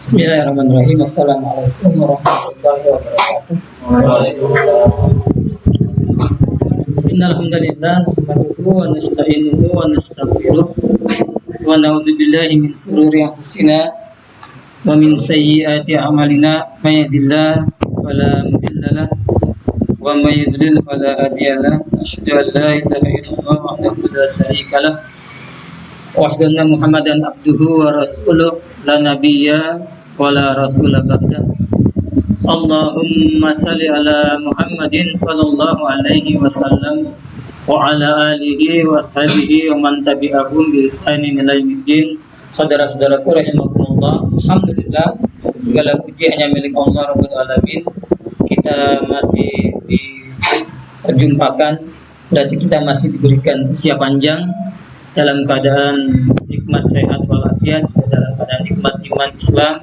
Bismillahirrahmanirrahim. Assalamualaikum warahmatullahi wabarakatuh. Innal hamdalillah nahmaduhu wa nasta'inuhu wa nastaghfiruh wa na'udzu billahi min shururi anfusina wa min sayyiati a'malina may yahdihillahu fala mudilla lahu wa may yudlil fala hadiya lahu. Asyhadu an la ilaha illallah wahdahu la syarika lahu wa asyhadu anna Muhammadan abduhu wa rasuluh la nabiyya wa la rasula ba'da. Allahumma salli ala Muhammadin sallallahu alaihi wasallam wa ala alihi wa ashabihi wa man tabi'ahum bi ihsanin ila yaumiddin. Saudara-saudaraku rahimakumullah, alhamdulillah segala puji hanya milik Allah Rabbul Alamin. Kita masih diperjumpakan, berarti kita masih diberikan usia panjang dalam keadaan nikmat sehat walafiat, dalam keadaan nikmat iman Islam.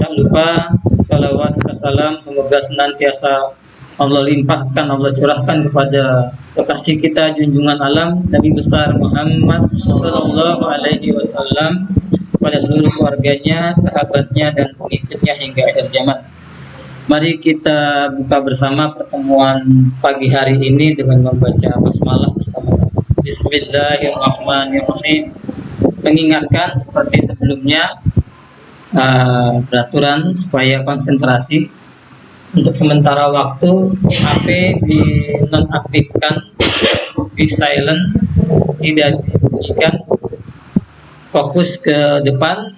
Tak lupa salawat serta salam semoga senantiasa Allah limpahkan, Allah curahkan kepada kekasih kita junjungan alam Nabi besar Muhammad sallallahu alaihi wasallam, kepada seluruh keluarganya, sahabatnya dan pengikutnya hingga akhir zaman. Mari kita buka bersama pertemuan pagi hari ini dengan membaca basmalah bersama-sama. Bismillahirrahmanirrahim. Mengingatkan seperti sebelumnya, peraturan supaya konsentrasi. Untuk sementara waktu HP dinonaktifkan, di silent, tidak dibunyikan, fokus ke depan.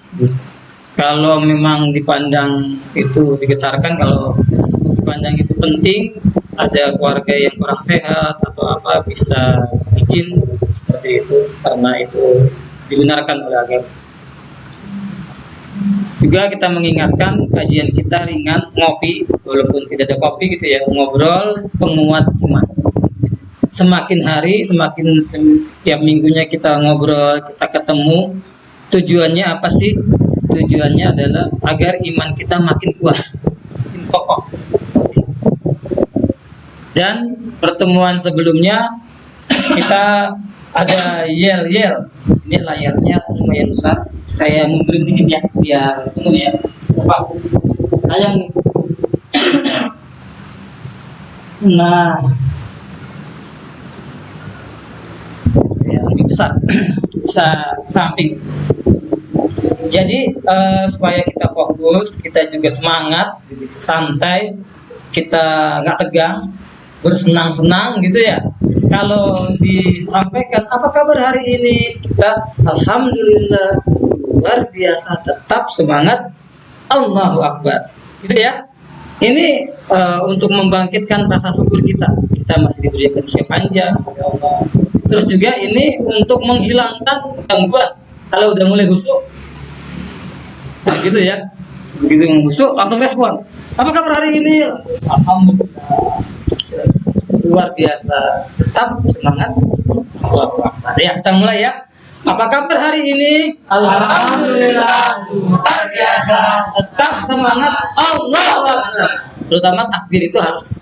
Kalau memang dipandang itu digetarkan, kalau dipandang itu penting, ada keluarga yang kurang sehat atau apa, bisa izin seperti itu karena itu dibenarkan oleh agama. Juga kita mengingatkan kajian kita ringan, ngopi, walaupun tidak ada kopi gitu ya, ngobrol penguat iman. Semakin hari, semakin setiap minggunya kita ngobrol, kita ketemu. Tujuannya apa sih? Tujuannya adalah agar iman kita makin kuat, makin kokoh. Dan pertemuan sebelumnya kita ada yel-yel. Ini layarnya lumayan besar. Saya mundurin dikit ya, biar ketemu ya. Pak, sayang. Nah, ya, lebih besar, bisa ke samping. Jadi supaya kita fokus, kita juga semangat, gitu, santai, kita nggak tegang, bersenang-senang gitu ya. Kalau disampaikan apa kabar hari ini, kita alhamdulillah luar biasa, tetap semangat, Allahu Akbar, gitu ya. Ini untuk membangkitkan rasa syukur kita. Kita masih diberikan usia panjang oleh Allah. Terus juga ini untuk menghilangkan gangguan. Kalau udah mulai husuk, nah, gitu ya. Begitu husuk langsung respon. Apa kabar hari ini? Alhamdulillah. Luar biasa, tetap semangat. Allahu Akbar. Ya, kita mulai ya. Apa kabar hari ini? Alhamdulillah, luar biasa, tetap semangat. Allahu Akbar. Terutama takbir itu harus,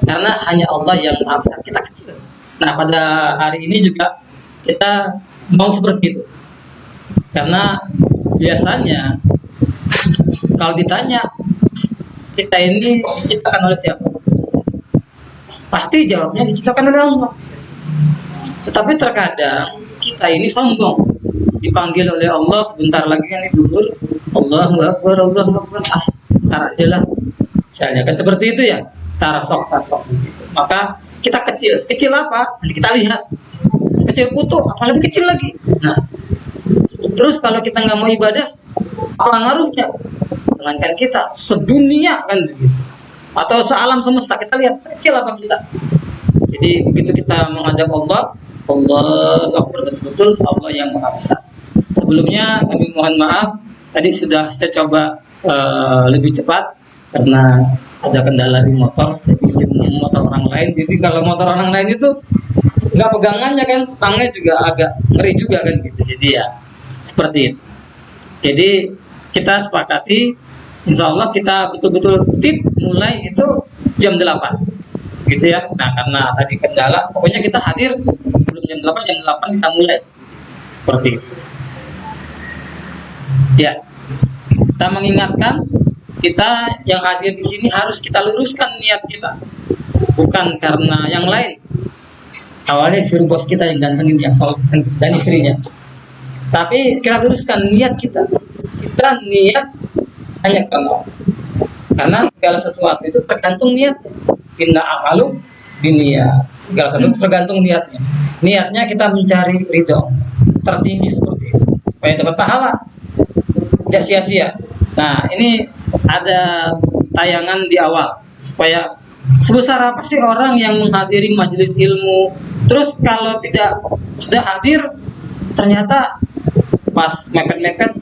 karena hanya Allah yang maha besar, kita kecil. Nah, pada hari ini juga kita mau seperti itu. Karena biasanya kalau ditanya kita ini diciptakan oleh siapa? Pasti jawabnya diciptakan oleh Allah. Tetapi terkadang kita ini sombong, dipanggil oleh Allah sebentar lagi kan duhur, Allahu Akbar, Allahu Akbar, ntar aja lah, misalnya kan seperti itu ya, tarasok gitu. Maka kita kecil apa? Nanti kita lihat, kecil kutu, apalagi kecil lagi. Nah, terus kalau kita nggak mau ibadah, apa ngaruhnya? Jangankan kita, sedunia kan begitu. Atau sealam semesta, kita lihat kecil apa kita. Jadi begitu kita menghadap Allah, Allahu Akbar, betul-betul Allah yang maha besar. Sebelumnya kami mohon maaf, tadi sudah saya coba lebih cepat karena ada kendala di motor. Saya pinjam motor orang lain, jadi kalau motor orang lain itu nggak pegangannya kan, stangnya juga agak ngeri juga kan gitu. Jadi ya seperti itu. Jadi kita sepakati, insya Allah kita betul-betul mulai itu jam 8 gitu ya. Nah, karena tadi kendala, pokoknya kita hadir sebelum jam 8 kita mulai seperti itu ya. kita mengingatkan, kita yang hadir di sini harus kita luruskan niat kita, bukan karena yang lain. Awalnya suruh bos kita yang gantengin, yang soleh dan istrinya, tapi kita luruskan niat kita. Kita niat hanya karena segala sesuatu itu tergantung niatnya. Inna amalu biniyat, segala sesuatu tergantung niatnya. Niatnya kita mencari ridho tertinggi seperti itu supaya dapat pahala, tidak sia-sia. Nah, ini ada tayangan di awal supaya sebesar apa sih orang yang menghadiri majelis ilmu, terus kalau tidak sudah hadir ternyata pas mepet-mepet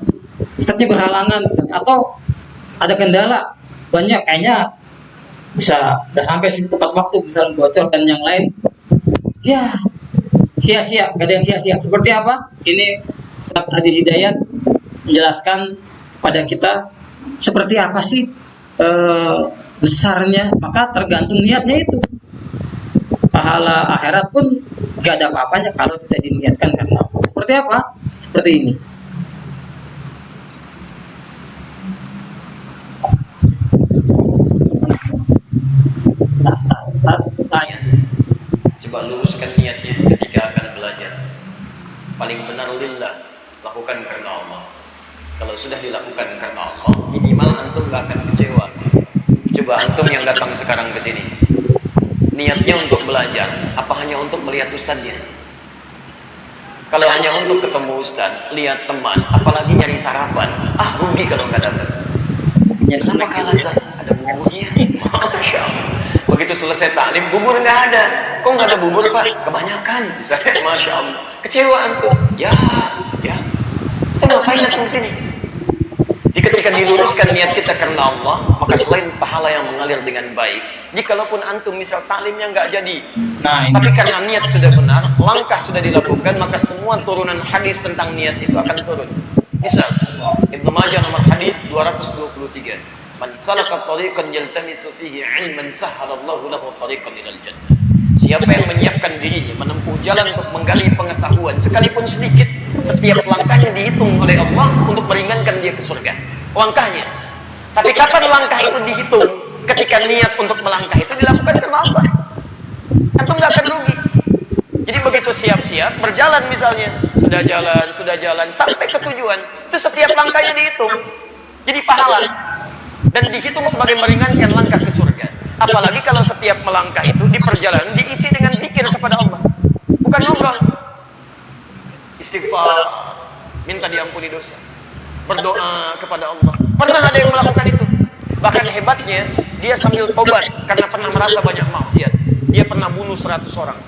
ustadznya berhalangan misalnya, atau ada kendala banyak, kayaknya bisa udah sampai sini tepat waktu, misalnya bocor dan yang lain, ya sia-sia, gak ada yang sia-sia. Seperti apa? Ini Ustaz Adi Hidayat menjelaskan kepada kita seperti apa sih besarnya, maka tergantung niatnya itu. Pahala akhirat pun gak ada apa-apanya kalau tidak diniatkan karena Allah. Seperti apa? Seperti ini. Coba luruskan niatnya ketika akan belajar. Paling benar lillah, lakukan karena Allah. Kalau sudah dilakukan karena Allah, minimal antum gak akan kecewa. Coba antum yang datang sekarang ke sini, niatnya untuk belajar, apa hanya untuk melihat ustadznya? Kalau hanya untuk ketemu ustadz, lihat teman, apalagi nyari sarapan, rugi kalau nggak datang. Kenapa kalah ada buburnya? Masya Allah. Begitu selesai taklim, bubur nggak ada. Kok nggak ada bubur pak? Kebanyakan. Masya Allah. Kecewa antum. Ya. Kita ngapain datang sini? Ketika diluruskan niat kita karena Allah, maka selain pahala yang mengalir dengan baik, jikalaupun antum misal taklimnya nggak jadi, tapi karena niat sudah benar, langkah sudah dilakukan, maka semua turunan hadis tentang niat itu akan turun. Misal Ibnu Majah nomor hadis 223, man salaka tariqan yaltamisu fihi 'ilman sahhalallahu lahu tariqan ilal jannah. Siapa yang menyiapkan dirinya menempuh jalan untuk menggali pengetahuan sekalipun sedikit, setiap langkahnya dihitung oleh Allah untuk meringankan dia ke surga. Langkahnya. Tapi kapan langkah itu dihitung? Ketika niat untuk melangkah itu dilakukan karena Allah. Antum nggak akan rugi. Jadi begitu siap-siap berjalan misalnya, sudah jalan sampai ke tujuan, itu setiap langkahnya dihitung. Jadi pahala dan dihitung sebagai meringankan langkah ke surga. Apalagi kalau setiap melangkah itu di perjalanan diisi dengan zikir kepada Allah, bukan ngobrol. Istighfar, minta diampuni dosa, berdoa kepada Allah. Pernah ada yang melakukan itu. Bahkan hebatnya, dia sambil tobat karena pernah merasa banyak maksiat. Dia pernah bunuh 100 orang.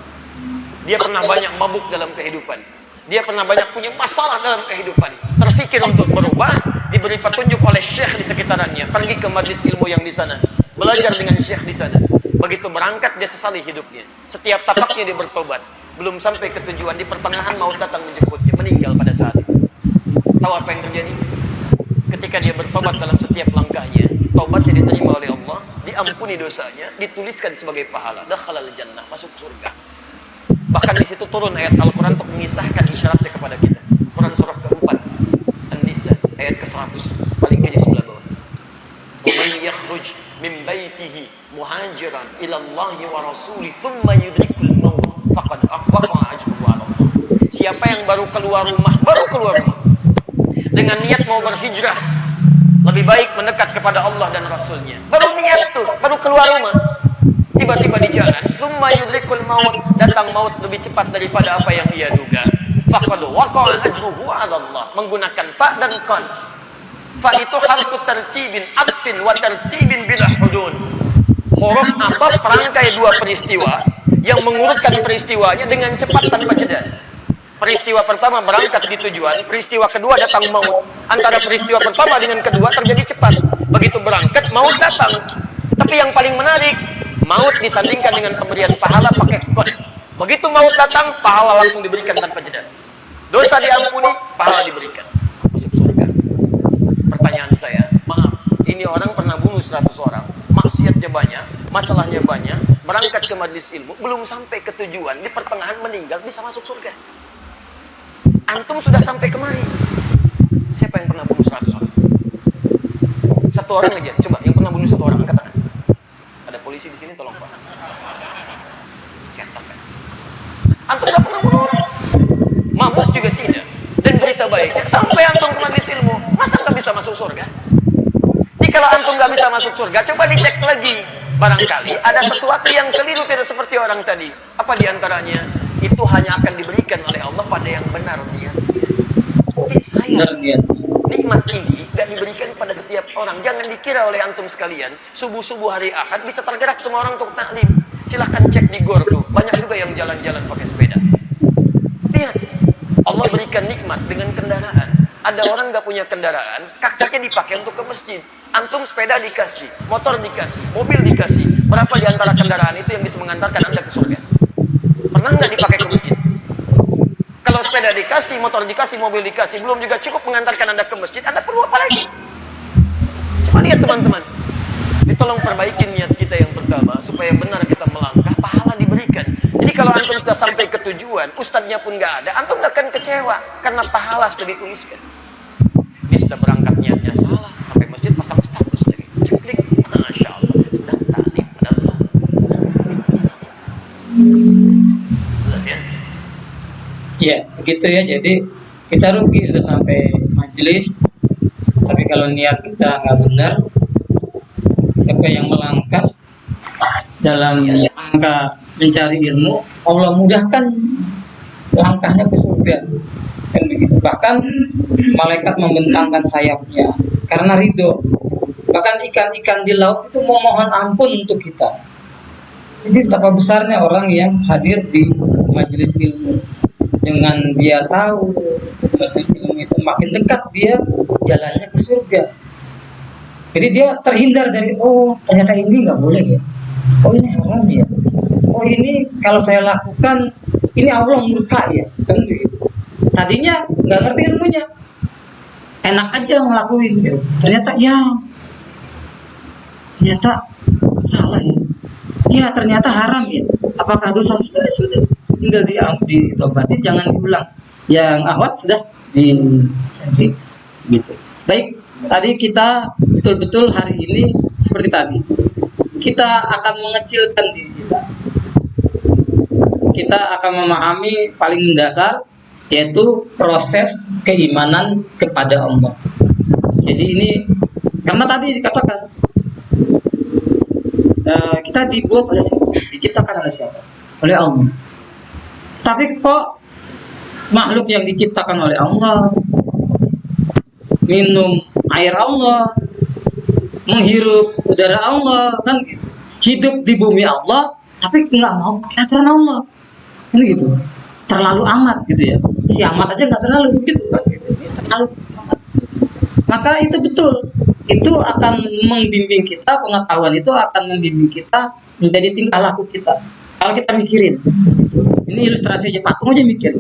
Dia pernah banyak mabuk dalam kehidupan. Dia pernah banyak punya masalah dalam kehidupan. Terfikir untuk berubah, diberi petunjuk oleh syekh di sekitarannya. Pergi ke majlis ilmu yang di sana, belajar dengan syekh di sana. Begitu berangkat dia sesali hidupnya. Setiap tapaknya dia bertobat. Belum sampai ke tujuan, di pertengahan maut datang menjemputnya, meninggal pada saat itu. Tahu apa yang terjadi? Ketika dia bertobat dalam setiap langkahnya, tobatnya diterima oleh Allah, diampuni dosanya, dituliskan sebagai pahala, dakhalal jannah, masuk surga. Bahkan di situ turun ayat Al-Quran untuk mengisahkan isyaratnya kepada kita. Quran surah keempat, An-Nisa, ayat ke-100, paling kiri sebelah bawah. وَمَنْ يَخْرُجْ مِنْ بَيْتِهِ مُهَاجِرًا إِلَى اللَّهِ وَرَسُولِهِ ثُمَّ يُدْرِكُ الْمَوْتَ فَقَدْ وَقَعَ أَجْرُهُ عَلَى اللَّهِ. Siapa yang baru keluar rumah dengan niat mau berhijrah, lebih baik mendekat kepada Allah dan Rasulnya. Baru niat tuh, baru keluar rumah, tiba-tiba di jalan, thumma yudrikul maut, datang maut lebih cepat daripada apa yang ia duga. Faqad waqa'a ajruhu 'ala Allah, menggunakan fa dan qad. Fa itu harfu tartibin atfin wa tartibin bila hudud. Huruf ataf perangkai dua peristiwa yang mengurutkan peristiwanya dengan cepat tanpa jeda. Peristiwa pertama berangkat di tujuan, peristiwa kedua datang maut. Antara peristiwa pertama dengan kedua terjadi cepat. Begitu berangkat, maut datang. Tapi yang paling menarik, maut disandingkan dengan pemberian pahala pakai kod. Begitu maut datang, pahala langsung diberikan tanpa jeda. Dosa diampuni, pahala diberikan. Masuk surga. Pertanyaan saya, maaf, ini orang pernah bunuh 100 orang, maksiatnya banyak, masalahnya banyak, berangkat ke majelis ilmu, belum sampai ke tujuan, di pertengahan meninggal, bisa masuk surga. Antum sudah sampai kemari. Siapa yang pernah bunuh 100 orang? Satu orang aja, coba yang pernah bunuh satu orang angkat tangan. Ada polisi di sini, tolong Pak. Cetak kan. Antum nggak pernah bunuh orang. Mabuk juga tidak. Dan berita baik, sampai antum ke majelis ilmu, masa nggak bisa masuk surga? Jadi kalau antum nggak bisa masuk surga, coba dicek lagi. Barangkali ada sesuatu yang keliru tidak seperti orang tadi. Apa diantaranya? Itu hanya akan diberikan oleh Allah pada yang benar niat. Sayang, nikmat ini nggak diberikan pada setiap orang. Jangan dikira oleh antum sekalian, subuh-subuh hari Ahad bisa tergerak semua orang untuk taklim. Silahkan cek di gor tuh, banyak juga yang jalan-jalan pakai sepeda. Lihat, Allah berikan nikmat dengan kendaraan. Ada orang nggak punya kendaraan, kakinya dipakai untuk ke masjid. Antum sepeda dikasih, motor dikasih, mobil dikasih. Berapa di antara kendaraan itu yang bisa mengantarkan Anda ke surga? Pernah nggak dipakai ke masjid? Kalau sepeda dikasih, motor dikasih, mobil dikasih, belum juga cukup mengantarkan Anda ke masjid, Anda perlu apa lagi? Coba lihat teman-teman. Tolong perbaiki niat kita yang pertama, supaya benar kita melangkah, pahala diberikan. Jadi kalau antum sudah sampai ke tujuan, ustadznya pun nggak ada, antum nggak akan kecewa, karena pahala sudah dituliskan. Ini sudah berangkat niatnya salah, sampai masjid pasang status lagi. Ceklik, Masya Allah, sedang taklim pada Allah. Jelas ya? Ya, begitu ya. Jadi kita rugi sudah sampai majelis, tapi kalau niat kita nggak benar, siapa yang melangkah dalam rangka mencari ilmu, Allah mudahkan langkahnya ke surga. Kan begitu. Bahkan malaikat membentangkan sayapnya karena ridho. Bahkan ikan-ikan di laut itu memohon ampun untuk kita. Jadi betapa besarnya orang yang hadir di majelis ilmu. Dengan dia tahu majelis ilmu itu makin dekat dia jalannya ke surga. Jadi dia terhindar dari, oh ternyata ini nggak boleh ya, oh ini haram ya, oh ini kalau saya lakukan ini Allah murka ya, kan begitu. Tadinya nggak ngerti ilmunya, enak aja ngelakuin gitu. Ternyata salah ya, ternyata haram ya. Apakah dosa? Ya, sudah, tinggal ditobatin, jangan diulang. Yang awat sudah disensi gitu. Baik. Tadi kita betul-betul hari ini seperti tadi, kita akan mengecilkan diri kita. Kita akan memahami paling mendasar, yaitu proses keimanan kepada Allah. Jadi ini karena tadi dikatakan kita dibuat oleh siapa? Diciptakan oleh siapa? Oleh Allah. Tapi kok makhluk yang diciptakan oleh Allah, minum air Allah, menghirup udara Allah, kan gitu. Hidup di bumi Allah, tapi nggak mau pakai aturan Allah, kan gitu. Terlalu amat gitu ya. Si amat aja nggak terlalu begitu, kan gitu. Terlalu amat. Maka itu betul. Itu akan membimbing kita, pengetahuan itu akan membimbing kita menjadi tingkah laku kita. Kalau kita mikirin, ini ilustrasi aja, patung aja mikir.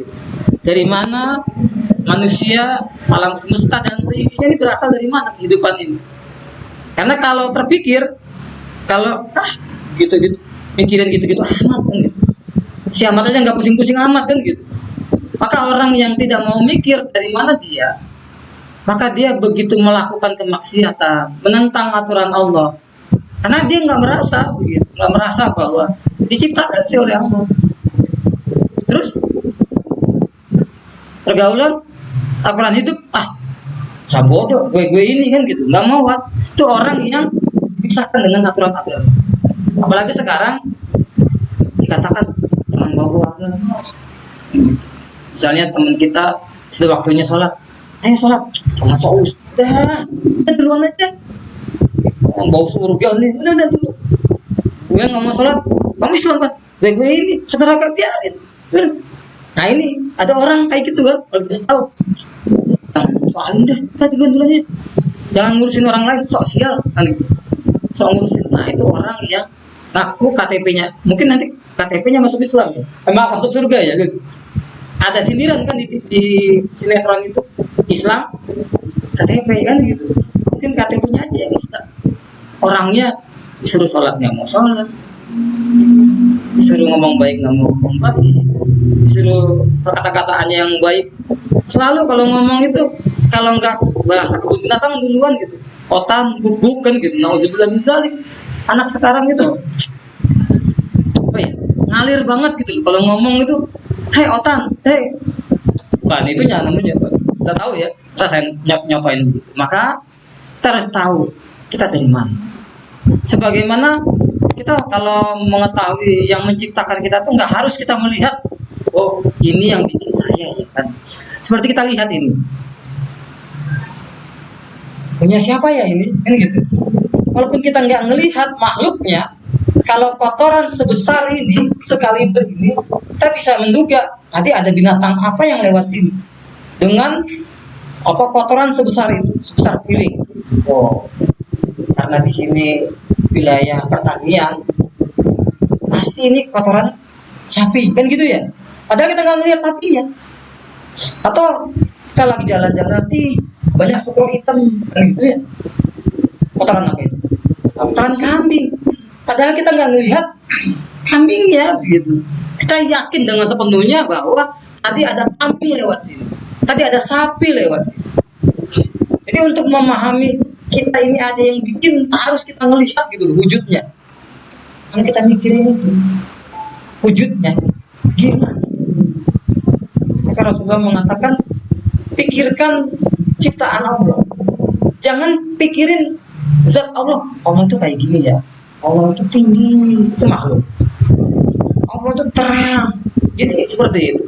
Dari mana manusia, alam semesta dan seisinya ini berasal dari mana kehidupan ini? Karena kalau terpikir, kalau gitu-gitu, mikirin gitu-gitu amat kan gitu. Si amat aja nggak pusing-pusing amat kan gitu. Maka orang yang tidak mau mikir dari mana dia, maka dia begitu melakukan kemaksiatan, menentang aturan Allah. Karena dia nggak merasa begitu, nggak merasa bahwa diciptakan sih oleh Allah. Terus pergaulan aturan hidup, saya bodoh, gue ini kan gitu, nggak mau. Itu orang yang dipisahkan dengan aturan-aturan. Apalagi sekarang dikatakan jangan bawa agama. Misalnya teman kita sudah waktunya sholat, ayo sholat, jangan sholat, udah duluan aja. Bau surga nih, udah dulu. Gue nggak mau sholat, kamu Islam kan? Gue ini saudara gak biarin. Nah ini ada orang kayak gitu kan, kalau kita tahu, soalin dah duluan aja, jangan ngurusin orang lain, sosial kan, sok ngurusin. Nah itu orang yang ngaku KTP-nya, mungkin nanti KTP-nya masuk Islam ya, masuk surga ya gitu. Ada sindiran kan di sinetron itu, Islam KTP kan gitu, mungkin KTP-nya aja yang Islam, orangnya disuruh sholat nggak mau sholat, disuruh ngomong baik nggak mau ngomong baik, disuruh kata-kataannya yang baik, selalu kalau ngomong itu kalau nggak bahasa kebun binatang duluan gitu, otan, guguk kan gitu. Nauzubillah min zalik. Anak sekarang itu apa ya? Ngalir banget gitu loh. Kalau ngomong itu, "Hei otan, hei." Bukan itu namanya. Kita tahu ya. Saya nyotoin begitu. Maka kita harus tahu kita dari mana. Sebagaimana kita kalau mengetahui yang menciptakan kita tuh nggak harus kita melihat, oh ini yang bikin saya ya kan. Seperti kita lihat ini, punya siapa ya ini, kan gitu. Walaupun kita nggak ngelihat makhluknya, kalau kotoran sebesar ini, sekaliber ini, kita bisa menduga tadi ada binatang apa yang lewat sini dengan apa kotoran sebesar itu, sebesar piring. Oh, karena di sini wilayah pertanian, pasti ini kotoran sapi, kan gitu ya. Padahal kita nggak melihat sapinya. Atau kita lagi jalan-jalan, banyak skor hitam, kan gitu ya. Kotoran apa itu? Kotoran kambing. Padahal kita nggak ngelihat kambingnya, begitu. Kita yakin dengan sepenuhnya bahwa tadi ada kambing lewat sini, tadi ada sapi lewat sini. Jadi untuk memahami kita ini ada yang bikin, harus kita ngelihat gitu loh wujudnya. Kalau kita mikirin itu wujudnya gila. Maka Rasulullah mengatakan, pikirkan ciptaan Allah, jangan pikirin zat Allah. Allah itu kayak gini ya, Allah itu tinggi, itu makhluk. Allah itu terang. Jadi seperti itu.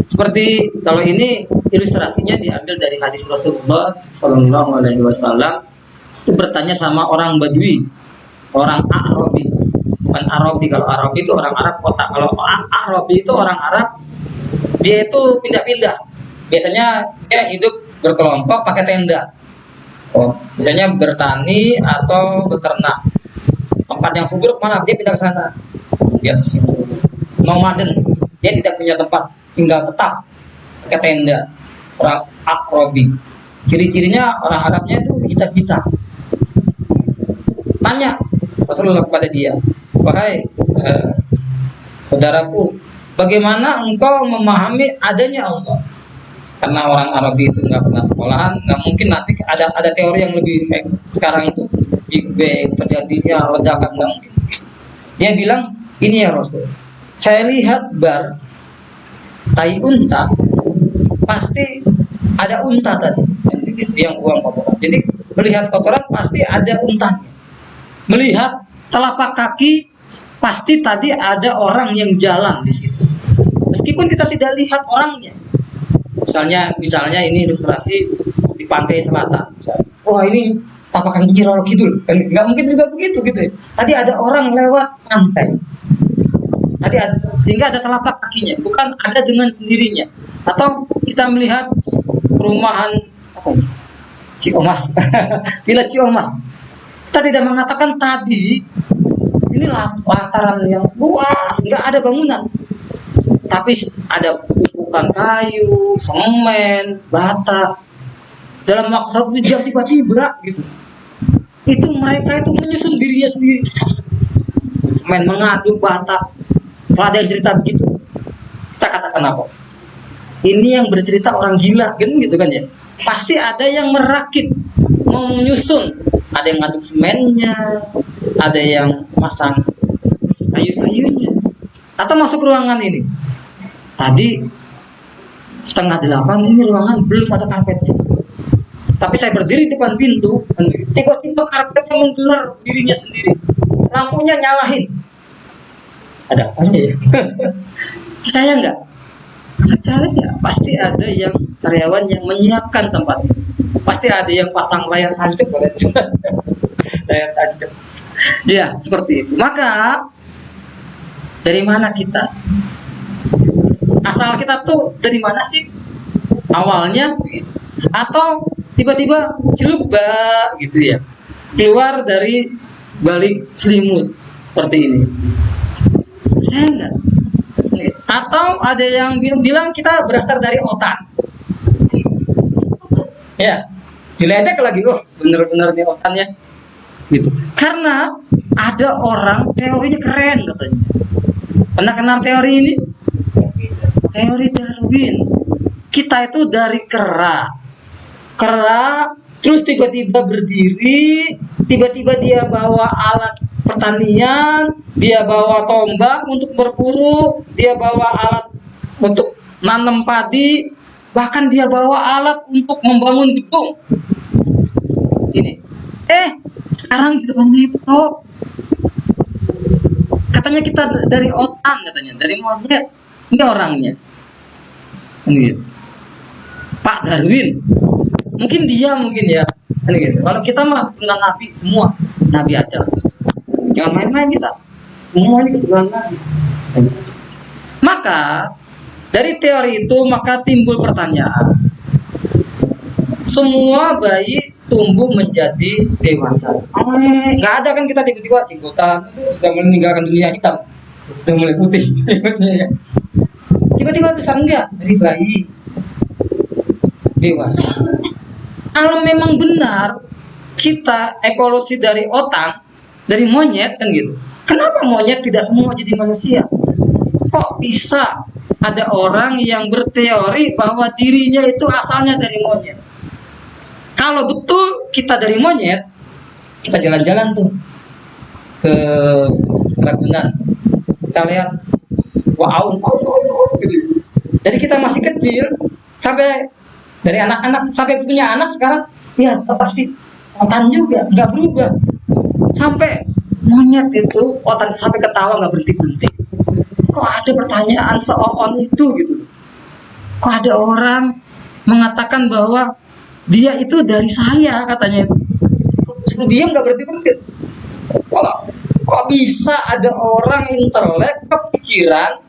Seperti kalau ini ilustrasinya diambil dari hadis Rasulullah Shallallahu Alaihi Wasallam. Itu bertanya sama orang Badui, orang Arabi, bukan Arabi. Kalau Arabi itu orang Arab kota. Kalau Arabi itu orang Arab, dia itu pindah-pindah. Biasanya dia hidup berkelompok pakai tenda. Oh, misalnya bertani atau beternak. Tempat yang subur mana dia pindah ke sana. Dia di situ. Nomaden, dia tidak punya tempat tinggal tetap, pakai tenda. Orang Arabi. Ciri-cirinya orang Arabnya itu hitam-hitam. Tanya Rasulullah kepada dia, "Wahai saudaraku, bagaimana engkau memahami adanya Allah?" Karena orang Arabi itu nggak pernah sekolahan, nggak mungkin nanti ada teori yang lebih sekarang itu Big Bang terjadinya ledakan, nggak mungkin. Dia bilang, "Ini ya Rasul, saya lihat bar tai unta, pasti ada unta tadi yang buang kotoran. Jadi melihat kotoran pasti ada untanya. Melihat telapak kaki pasti tadi ada orang yang jalan di situ. Meskipun kita tidak lihat orangnya. Misalnya ini ilustrasi di pantai selatan. Misalnya, wah ini tapak kaki Roro Kidul. Nggak mungkin juga begitu gitu ya. Tadi ada orang lewat pantai. Sehingga ada telapak kakinya, bukan ada dengan sendirinya. Atau kita melihat perumahan apa ini? Ciomas, Villa Ciomas. Kita tidak mengatakan tadi ini lataran yang luas, nggak ada bangunan, tapi ada tumpukan kayu, semen, bata. Dalam waktu 1 jam tiba-tiba gitu, itu mereka itu menyusun dirinya sendiri. Semen mengaduk bata. Kalau ada yang cerita begitu, kita katakan apa? Ini yang bercerita orang gila, kan gitu kan ya? Pasti ada yang merakit, mau menyusun. Ada yang ngaduk semennya, ada yang masang kayu-kayunya. Atau masuk ruangan ini. Tadi 7:30 ini ruangan belum ada karpetnya. Tapi saya berdiri di depan pintu, tiba-tiba karpetnya menggelar dirinya sendiri. Lampunya nyalahin. Ada apanya ya? Percaya nggak? Percaya ya. Pasti ada yang karyawan yang menyiapkan tempat itu. Pasti ada yang pasang layar tancap. Layar tancap. Ya, seperti itu. Maka dari mana kita? Asal kita tuh dari mana sih? Awalnya begitu. Atau tiba-tiba celubak gitu ya. Keluar dari balik selimut seperti ini. Saya enggak. Atau ada yang bilang kita berasal dari otak. Ya, diledek lagi, oh bener-bener nih otaknya. Gitu. Karena ada orang teorinya keren katanya. Pernah kenal teori ini? Teori Darwin. Kita itu dari kera. Kera terus tiba-tiba berdiri, tiba-tiba dia bawa alat pertanian, dia bawa tombak untuk berburu, dia bawa alat untuk nanam padi, bahkan dia bawa alat untuk membangun gedung. Ini, sekarang di depan laptop. Katanya kita dari otan, katanya dari monyet. Ini orangnya. Ini Pak Darwin. Mungkin dia ya. Ini gitu. Kalau kita mah keturunan Nabi semua, Nabi Adam. Jangan main-main kita. Semua ini keturunan Nabi. Maka dari teori itu maka timbul pertanyaan. Semua bayi tumbuh menjadi dewasa. Nggak ada kan kita tiba-tiba jenggotan sudah meninggalkan dunia hitam, sudah mulai putih. Tiba-tiba besar enggak dari bayi dewasa. Kalau memang benar kita evolusi dari otan, dari monyet kan gitu. Kenapa monyet tidak semua jadi manusia? Kok bisa ada orang yang berteori bahwa dirinya itu asalnya dari monyet? Kalau betul kita dari monyet, kita jalan-jalan tuh ke Ragunan, kita lihat wow, gitu. Jadi kita masih kecil sampai dari anak-anak sampai punya anak sekarang, ya tetap sih otan juga, nggak berubah. Sampai monyet itu otan sampai ketawa nggak berhenti-berhenti. Kok ada pertanyaan seon itu gitu? Kok ada orang mengatakan bahwa dia itu dari saya katanya itu. Suruh diam nggak berhenti-berhenti. Kok bisa ada orang intelek kepikiran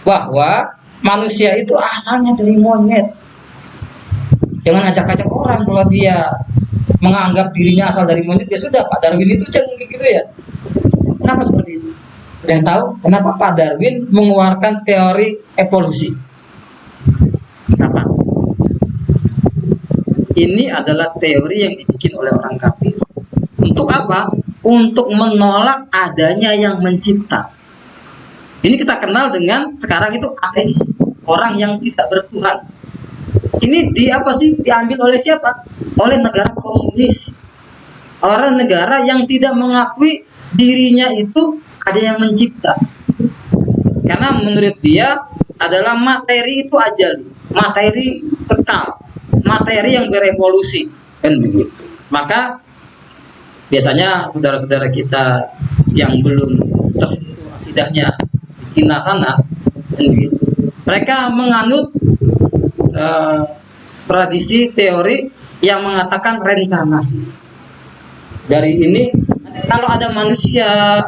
bahwa manusia itu asalnya dari monyet? Jangan ajak-ajak orang kalau dia menganggap dirinya asal dari monyet, ya sudah Pak Darwin itu jangan gitu ya. Kenapa seperti itu? Dan tahu kenapa Pak Darwin mengeluarkan teori evolusi? Kenapa? Ini adalah teori yang dibikin oleh orang kafir. Untuk apa? Untuk menolak adanya yang mencipta. Ini kita kenal dengan sekarang itu ateis, orang yang tidak bertuhan. Ini diambil oleh siapa? Oleh negara komunis. Orang negara yang tidak mengakui dirinya itu ada yang mencipta. Karena menurut dia adalah materi itu ajali, materi kekal, materi yang berevolusi, kan begitu. Maka biasanya saudara-saudara kita yang belum tersentuh akidahnya di Cina sana, kan begitu. Mereka menganut tradisi teori yang mengatakan reinkarnasi. Dari ini, kalau ada manusia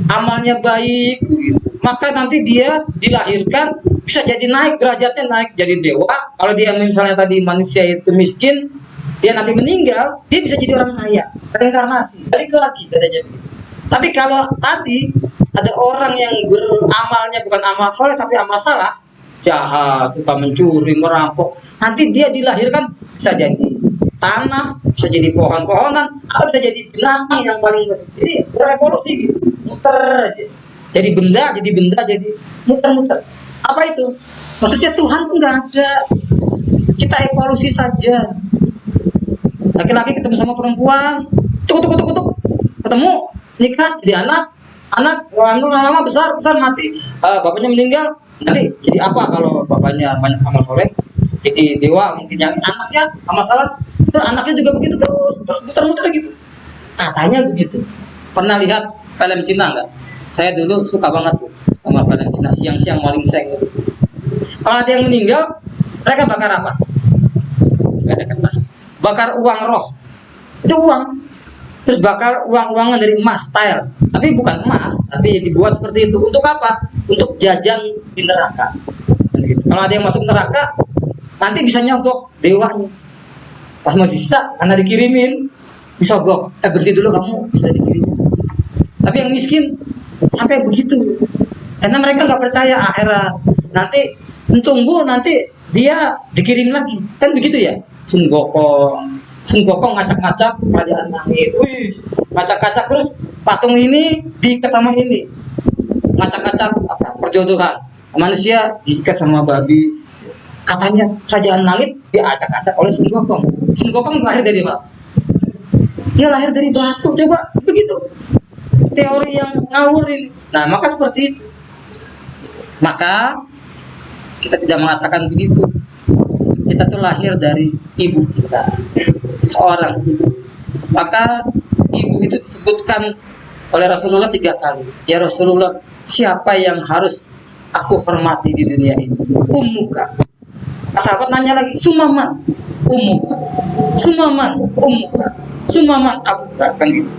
amalnya baik, begitu, maka nanti dia dilahirkan bisa jadi naik derajatnya, naik jadi dewa. Kalau dia misalnya tadi manusia itu miskin, dia nanti meninggal, dia bisa jadi orang kaya, reinkarnasi, balik lagi katanya begitu. Tapi kalau tadi ada orang yang beramalnya bukan amal soleh tapi amal salah, jahat, suka mencuri, merampok, nanti dia dilahirkan bisa jadi tanah, bisa jadi pohon-pohonan, atau bisa jadi binatang yang paling jadi berevolusi gitu, muter aja. Jadi benda, jadi muter-muter. Apa itu? Maksudnya Tuhan tuh nggak ada. Kita evolusi saja. Laki-laki ketemu sama perempuan, kutuk, ketemu, nikah, jadi anak, lama-lama besar mati, bapaknya meninggal, nanti jadi apa kalau bapaknya banyak amal soleh? Jadi dewa, mungkin yang anaknya amal salah, terus anaknya juga begitu terus muter-muter gitu. Katanya begitu. Pernah lihat film Cina nggak? Saya dulu suka banget tuh sama film Cina, siang-siang maling seng gitu. Kalau ada yang meninggal, mereka bakar apa? Gak ada kertas. Bakar uang roh. Itu uang. Terus bakar uang-uangan dari emas, style. Tapi bukan emas, tapi dibuat seperti itu. Untuk apa? Untuk jajan di neraka. Gitu. Kalau ada yang masuk neraka, nanti bisa nyogok dewanya. Pas masih sisa, karena dikirimin, disogok. Berhenti dulu kamu, sudah dikirimin. Tapi yang miskin, sampai begitu. Karena mereka nggak percaya akhirat. Nanti tunggu, nanti dia dikirim lagi. Kan begitu ya? Sun Gokong ngacak-ngacak kerajaan langit. Ngacak-ngacak terus patung ini diikat sama ini. Ngacak-ngacak apa? Perjodohan. Manusia diikat sama babi. Katanya kerajaan langit diacak-acak oleh Sun Gokong. Sun Gokong lahir dari mana? Dia lahir dari batu. Coba begitu. Teori yang ngawur ini. Nah, maka seperti itu. Maka kita tidak mengatakan begitu. Kita tuh lahir dari ibu kita, seorang ibu. Maka ibu itu disebutkan oleh Rasulullah 3 kali. Ya Rasulullah, siapa yang harus aku hormati di dunia ini? Ummuka. Sahabat nanya lagi, sumaman, ummuka, sumaman, ummuka, sumaman abuka. Kan gitu.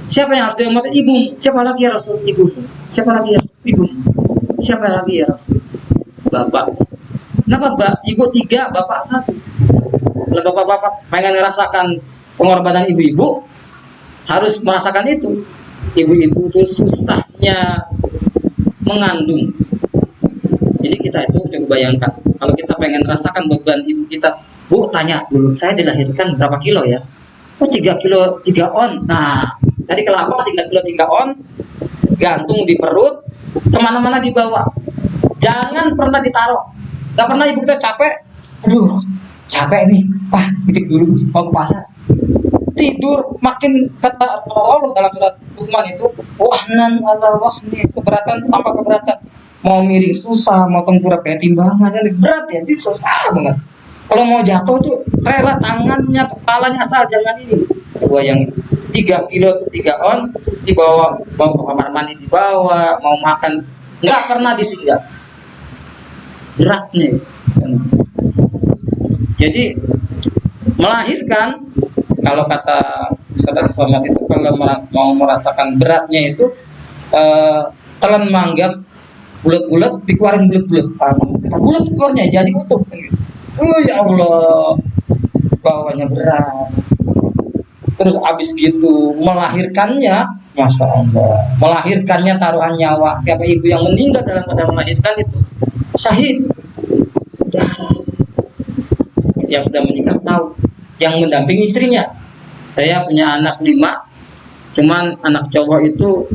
Siapa yang harus dihormati? Ibumu. Siapa lagi ya Rasul? Ibumu. Siapa lagi ya Rasul? Ibumu. Siapa lagi ya Rasul? Bapak. Kenapa ibu 3, bapak 1? Kalau bapak-bapak pengen ngerasakan pengorbanan ibu-ibu, harus merasakan itu. Ibu-ibu itu susahnya mengandung. Jadi kita itu coba bayangkan, kalau kita pengen merasakan beban ibu kita, Bu, tanya dulu, saya dilahirkan berapa kilo ya? Oh, 3 kilo 3 on. Nah, tadi kelapa 3 kilo 3 on, gantung di perut, kemana-mana dibawa. Jangan pernah ditaruh. Gak pernah ibu kita capek, aduh capek nih, titip dulu mau ke pasar. Tidur makin kata Allah dalam surat Luqman itu, wahnan ala wahni, keberatan tanpa keberatan. Mau miring susah, mau tengkurap kayak timbangan, kan berat ya, jadi susah banget. Kalau mau jatuh tuh rela tangannya, kepalanya asal jangan ini. Coba yang 3 kilo 3 on dibawa, mau ke kamar mandi dibawa, mau makan nggak pernah ditinggal. Beratnya. Jadi melahirkan, kalau kata Ustaz Somad itu, kalau mau merasakan beratnya itu telan mangga bulat-bulat dikeluarin bulat-bulat, bulat keluarnya jadi utuh. Oh ya Allah, bawahnya berat. Terus abis gitu melahirkannya, Masya Allah, melahirkannya taruhan nyawa. Siapa ibu yang meninggal dalam keadaan melahirkan itu syahid. Yang sudah menikah tahu, yang mendampingi istrinya. Saya punya anak 5, cuman anak cowok itu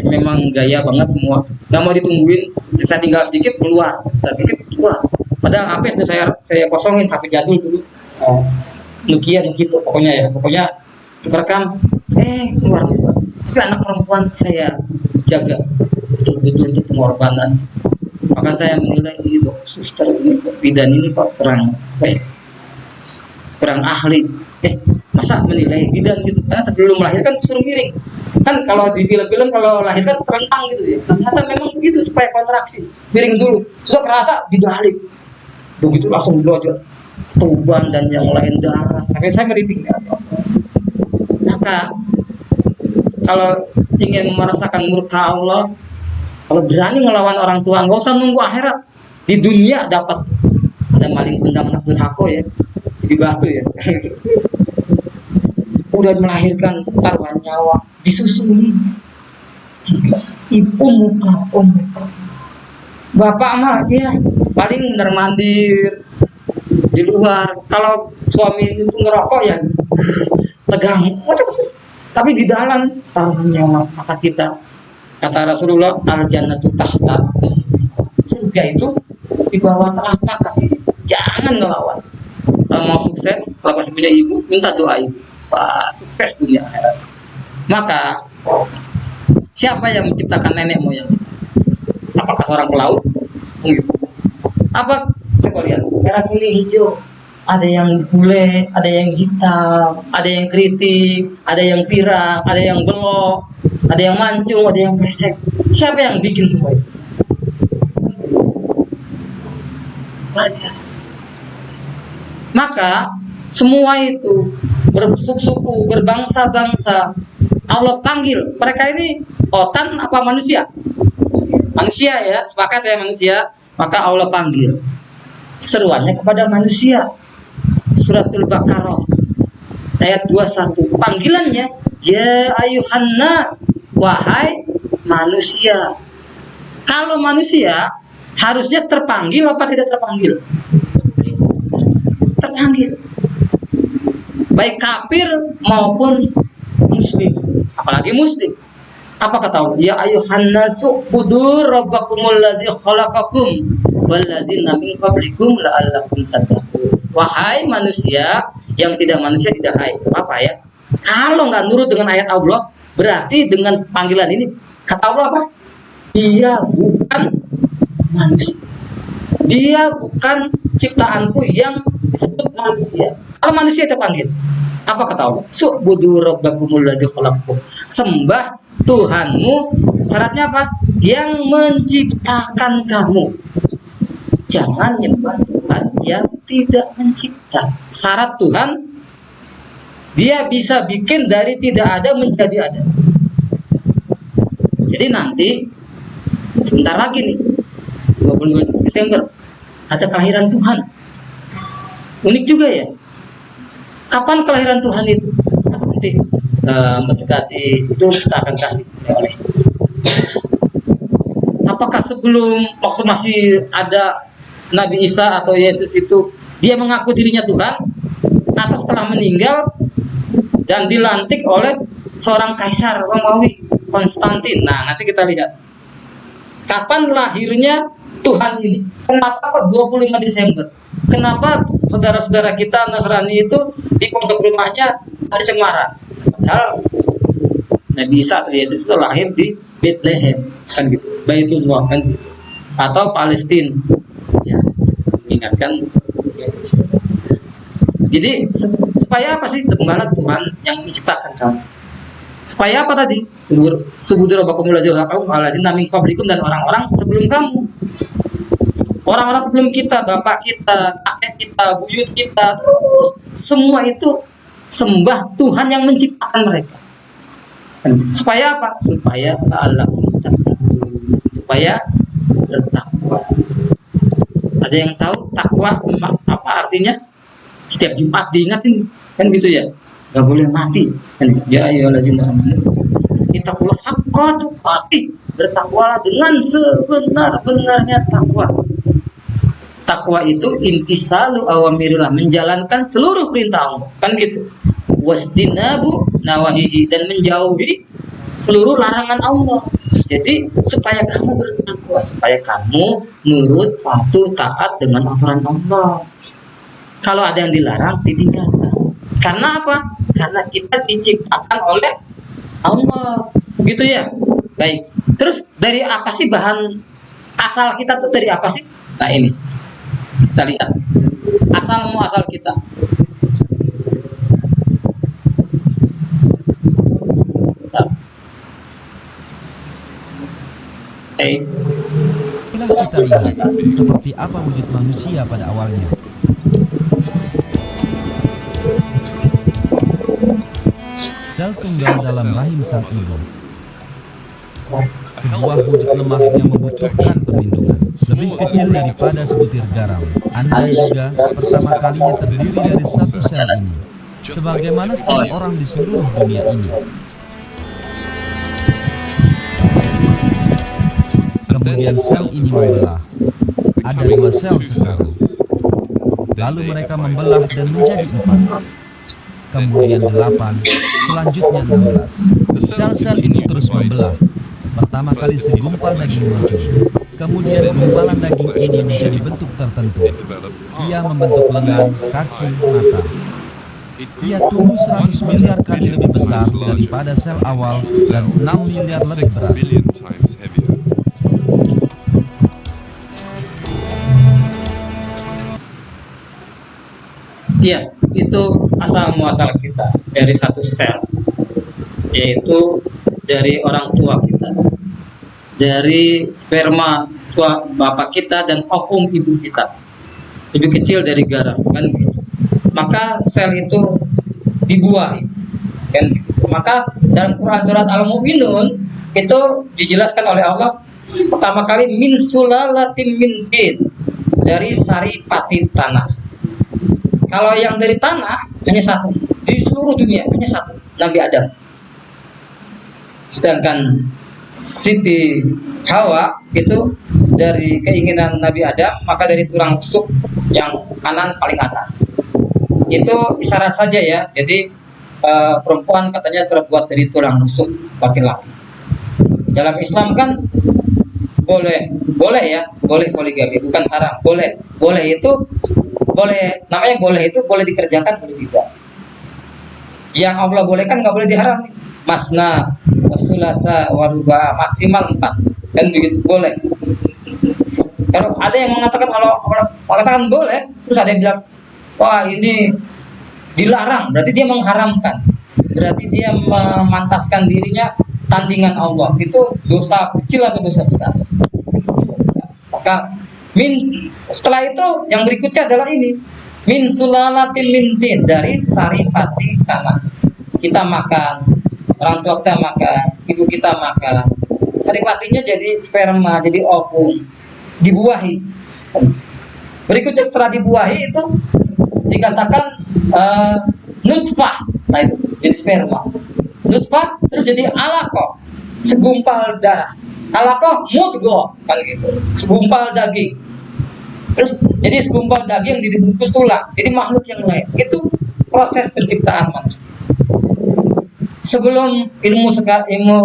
memang gaya banget semua, nggak mau ditungguin. Saya tinggal sedikit keluar, sedikit keluar. Padahal HP sudah saya kosongin, HP jadul dulu, Nokia gitu, pokoknya rekam, keluar. Tapi anak perempuan saya jaga betul-betul itu pengorbanan. Maka saya menilai ini suster ini bidan ini kok kurang ahli. Masa menilai bidan gitu? Karena sebelum melahirkan suruh miring. Kan kalau di film-film kalau lahirkan terentang gitu ya. Ternyata memang begitu supaya kontraksi. Miring dulu. Sudah kerasa dibalik. Begitu langsung blojot. Tuban dan yang lain darah. Sampai saya merinding. Maka kalau ingin merasakan murka Allah, kalau berani ngelawan orang tua, nggak usah nunggu akhirat. Di dunia dapat. Ada maling kundang anak durhaka ya, di batu ya. Udah melahirkan taruhan nyawa, disusui. Ibu muka. Bapak mah ya paling bener mandir di luar. Kalau suami itu ngerokok ya tegang, macam apa. Tapi di dalam taruhan nyawa. Maka kita, kata Rasulullah, al-jannatu tahta, surga itu di bawah telapak kaki. Jangan ngelawan. Kalau mau sukses, kalau masih punya ibu, minta doa ibu. Sukses dunia akhirat. Maka siapa yang menciptakan nenek moyang kita? Apakah seorang pelaut? Apa? Coba lihat, merah kuning hijau. Ada yang bule, ada yang hitam, ada yang kritik, ada yang pirang, ada yang belok, ada yang mancung, ada yang besek. Siapa yang bikin semua itu? Luar biasa. Maka semua itu bersuku-suku, berbangsa-bangsa, Allah panggil. Mereka ini otan apa manusia? Manusia ya, sepakat ya manusia. Maka Allah panggil. Seruannya kepada manusia. Suratul Baqarah ayat 21. Panggilannya, ya ayuhan nas, wahai manusia. Kalau manusia harusnya terpanggil apa tidak terpanggil? Terpanggil. Baik kafir maupun muslim, apalagi muslim. Apa kata Allah? Ya ayuhan nasu ubudu rabbakumul ladzi khalaqakum wal ladzina min qablikum la'allakum tattaqun. wahai manusia, yang tidak manusia tidak hai. Apa ya? Kalau nggak nurut dengan ayat Allah, berarti dengan panggilan ini kata Allah apa? Dia bukan manusia. Dia bukan ciptaanku yang disebut manusia. Kalau manusia terpanggil, apa kata Allah? Su'budu rabbakumul ladzi khalaqakum. Sembah Tuhanmu. Syaratnya apa? Yang menciptakan kamu. Jangan nyembah Tuhan yang tidak mencipta. Syarat Tuhan, dia bisa bikin dari tidak ada menjadi ada. Jadi nanti sebentar lagi nih, 25 Desember ada kelahiran Tuhan. Unik juga ya. Kapan kelahiran Tuhan itu? Nanti mendekati itu kita akan kasih oleh. Apakah sebelum waktu masih ada Nabi Isa atau Yesus itu dia mengaku dirinya Tuhan, atau setelah meninggal dan dilantik oleh seorang kaisar Romawi, Konstantin? Nah, nanti kita lihat kapan lahirnya Tuhan ini. Kenapa kok 25 Desember? Kenapa saudara-saudara kita Nasrani itu di pondok rumahnya ada cemara? Padahal Nabi Isa atau Yesus itu lahir di Bethlehem, kan gitu, Baitullah, kan gitu, atau Palestina. Ya, mengingatkan. Jadi supaya apa sih? Sembahlah Tuhan yang menciptakan kamu. Supaya apa tadi? Subudur rabbakumul ladzi khalaqakum alladzina min qablikum, dan orang-orang sebelum kamu. Orang-orang sebelum kita, bapak kita, kakek kita, buyut kita, terus semua itu sembah Tuhan yang menciptakan mereka. Supaya apa? Supaya la'allakum tattaqun, supaya bertakwa. Ada yang tahu takwa apa artinya? Setiap Jumat diingatin, kan gitu ya. Gak boleh mati. Ya ayyuhallazina amanu ittaqullaha haqqa tuqatih, bertakwalah dengan sebenar-benarnya takwa. Takwa itu intisalu awamirillah, menjalankan seluruh perintah Allah, kan gitu. Wasdinabu nawahihi, dan menjauhi seluruh larangan Allah. Jadi supaya kamu bertakwa, supaya kamu nurut, patuh, taat dengan aturan Allah. Kalau ada yang dilarang, ditinggalkan. Karena apa? Karena kita diciptakan oleh Allah, gitu ya. Baik. Terus dari apa sih bahan asal kita tuh, dari apa sih? Nah ini kita lihat asal kita. Inilah kita lihat seperti apa wujud manusia pada awalnya. Sel tunggal dalam rahim sang ibu, sebuah wujud lemah yang membutuhkan perlindungan, lebih kecil daripada sebutir garam. Anda juga pertama kalinya terdiri dari satu sel ini, sebagaimana setiap orang di seluruh dunia ini. Kemudian sel ini membelah. Ada 2 sel sekarang. Lalu mereka membelah dan menjadi 4. Kemudian 8, selanjutnya 16. Sel-sel itu terus membelah. Pertama kali segumpal daging muncul. Kemudian gumpalan daging ini menjadi bentuk tertentu. Ia membentuk lengan, kaki, mata. Ia tumbuh 100 miliar kali lebih besar daripada sel awal dan 6 miliar lebih berat. Iya, itu asal muasal kita dari satu sel, yaitu dari orang tua kita, dari sperma bapak kita dan ovum ibu kita, lebih kecil dari garam, kan gitu. Maka sel itu dibuahi, kan gitu. Maka dalam Quran surat Al-Mu'minun itu dijelaskan oleh Allah pertama kali min sulalatin min tin, dari sari pati tanah. Kalau yang dari tanah hanya satu, di seluruh dunia hanya satu, Nabi Adam. Sedangkan Siti Hawa itu dari keinginan Nabi Adam, maka dari tulang rusuk yang kanan paling atas. Itu isyarat saja ya. Jadi perempuan katanya terbuat dari tulang rusuk laki-laki. Dalam Islam kan boleh ya, boleh poligami, bukan haram, boleh itu boleh, namanya boleh itu boleh dikerjakan, boleh tidak. Yang Allah bolehkan nggak boleh diharam. Masna, wasulasa, waruba, maksimal 4, kan begitu, boleh. Kalau ada yang mengatakan, kalau orang mengatakan boleh, terus ada yang bilang, wah ini dilarang, berarti dia mengharamkan, berarti dia memantaskan dirinya tandingan Allah. Itu dosa kecil atau dosa besar? Dosa besar. Maka setelah itu yang berikutnya adalah ini, min sulalatin mintin, dari saripati tanah. Kita makan, orang tua kita makan, ibu kita makan, saripatinya jadi sperma, jadi ovum, dibuahi. Berikutnya setelah dibuahi itu dikatakan nutfah. Nah itu jadi sperma, nutfah, terus jadi alaqah, segumpal darah. Alaqah mudghah, kan gitu, segumpal daging. Terus jadi segumpal daging yang dibungkus tulang, jadi makhluk yang lain. Itu proses penciptaan manusia. Sebelum ilmu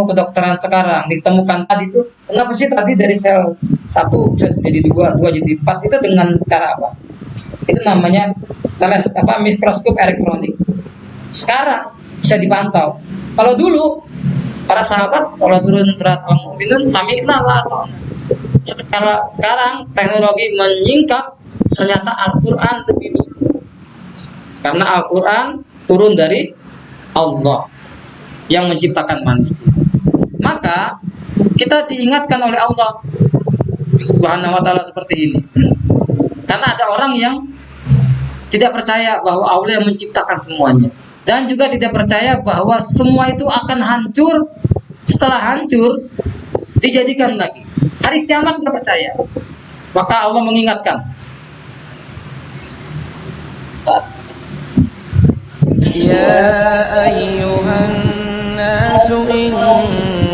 kedokteran sekarang ditemukan tadi itu, kenapa sih tadi dari sel 1 bisa jadi 2 jadi 4, itu dengan cara apa? Itu namanya mikroskop elektronik. Sekarang bisa dipantau. Kalau dulu para sahabat kalau turun surat Al-Mu'minun sami'na wa ata'na. Sekarang teknologi menyingkap, ternyata Al-Quran lebih dulu. Karena Al-Quran turun dari Allah yang menciptakan manusia. Maka kita diingatkan oleh Allah Subhanahu wa ta'ala seperti ini. Karena ada orang yang tidak percaya bahwa Allah yang menciptakan semuanya, dan juga tidak percaya bahwa semua itu akan hancur. Setelah hancur dijadikan lagi. Hari kiamat tidak percaya. Maka Allah mengingatkan, Ya ayyuhan nasu in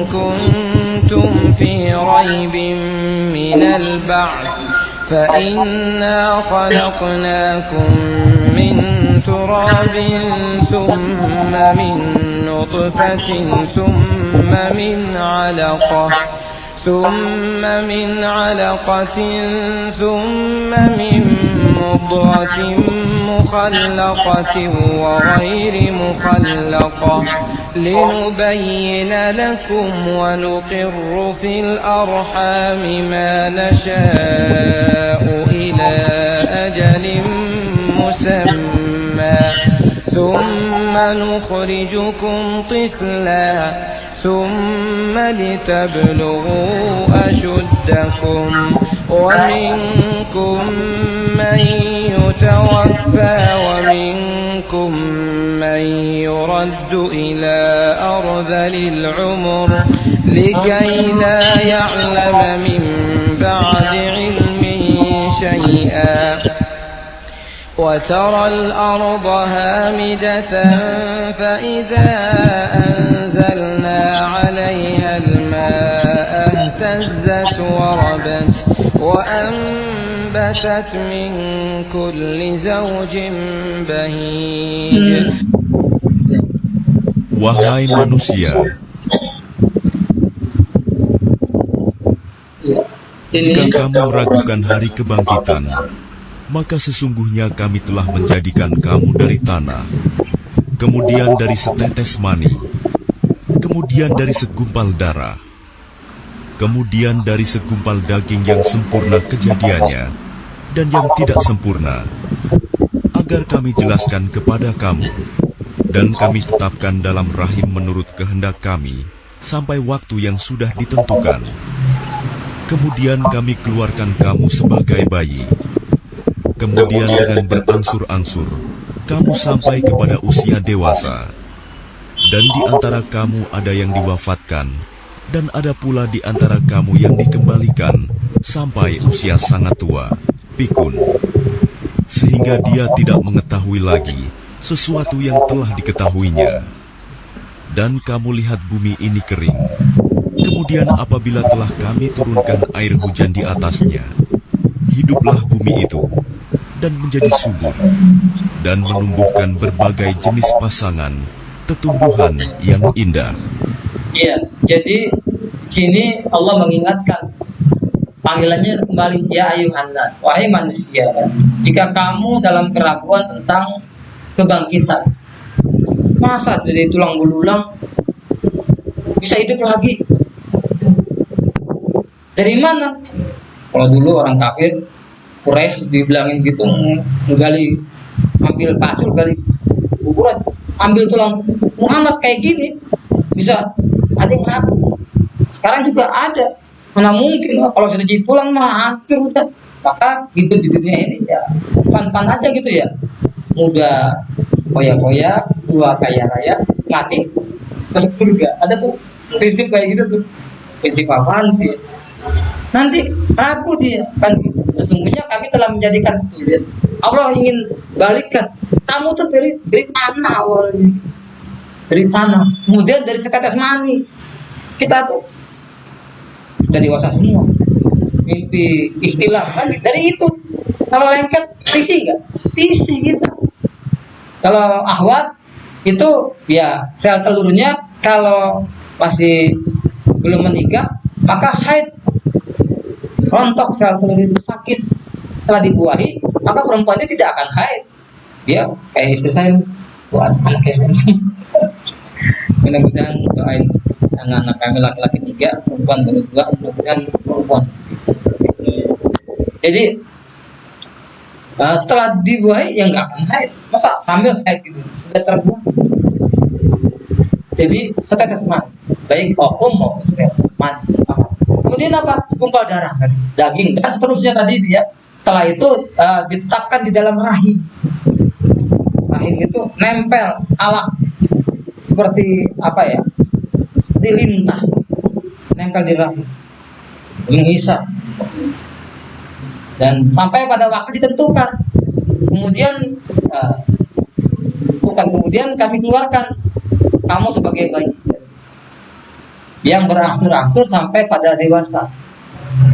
kuntum fi raibin minal ba'th fa inna khalaqnakum min turabin thumma min nutfatin thumma min 'alaqah ثم من علقة ثم من مضغة مخلقة وغير مخلقة لنبين لكم ونقر في الأرحام ما نشاء إلى أجل مسمى ثم نخرجكم طفلا ثم لتبلغوا أشدكم ومنكم من يتوفى ومنكم من يرد إلى أرذل العمر لكي لا يعلم من بعد علم شيئا وترى الأرض هامدة فإذا أنزلنا عليها الماء اهتزت وربت وأنبتت من كل زوج بهيج. Wahai manusia, jika kamu ragukan hari kebangkitan, maka sesungguhnya kami telah menjadikan kamu dari tanah, kemudian dari setetes mani, kemudian dari segumpal darah, kemudian dari segumpal daging yang sempurna kejadiannya dan yang tidak sempurna, agar kami jelaskan kepada kamu, dan kami tetapkan dalam rahim menurut kehendak kami sampai waktu yang sudah ditentukan. Kemudian kami keluarkan kamu sebagai bayi. Kemudian dengan berangsur-angsur, kamu sampai kepada usia dewasa. Dan di antara kamu ada yang diwafatkan, dan ada pula di antara kamu yang dikembalikan sampai usia sangat tua, pikun. Sehingga dia tidak mengetahui lagi sesuatu yang telah diketahuinya. Dan kamu lihat bumi ini kering. Kemudian apabila telah kami turunkan air hujan di atasnya, hiduplah bumi itu dan menjadi subur dan menumbuhkan berbagai jenis pasangan tumbuhan yang indah. Iya, jadi sini Allah mengingatkan Panggilannya kembali, ya ayuhan nas, wahai manusia, jika kamu dalam keraguan tentang kebangkitan, masa dari tulang belulang bisa hidup lagi? Dari mana? Kalau dulu orang kafir Quraisy dibilangin gitu, menggali, ambil pacul, gali kuburan, ambil tulang Muhammad kayak gini, bisa ada yang ragu. Sekarang juga ada, mana mungkin, kalau sudah jadi tulang mah hancur udah. Maka hidup di dunia ini ya fun-fun aja gitu ya, muda koya-koya, tua kaya raya, mati masuk surga. Ada tuh prinsip kayak gitu tuh. Prinsip apaan sih? Nanti ragu dia kan gitu. Sesungguhnya kami telah menjadikan Allah ingin balikan kamu tuh dari tanah awalnya, dari tanah, kemudian dari setetes mani. Kita tuh udah dewasa semua, mimpi ikhtilam kan dari itu. Kalau lengket risi nggak? Risi kita. Kalau ahwat itu ya sel telurnya kalau masih belum menikah maka haid, rontok sel telur itu sakit. Setelah dibuahi maka perempuan itu tidak akan haid. Dia kayak istri saya buat anaknya. Mudah-mudahan doain anak-anak kami laki-laki 3, perempuan baru 2, mudah-mudahan perempuan. Jadi setelah dibuahi ya nggak akan haid. Masa hamil haid gitu, sudah terbuang. Jadi setetes mani, baik okum maupun sperma sama. Kemudian apa? Segumpal darah, daging dan seterusnya tadi dia. Setelah itu ditetapkan di dalam rahim. Rahim itu nempel alak seperti apa ya? Seperti lintah nempel di rahim, menghisap. Dan sampai pada waktu ditentukan, kemudian kemudian kami keluarkan kamu sebagai bayi yang berangsur-angsur sampai pada dewasa.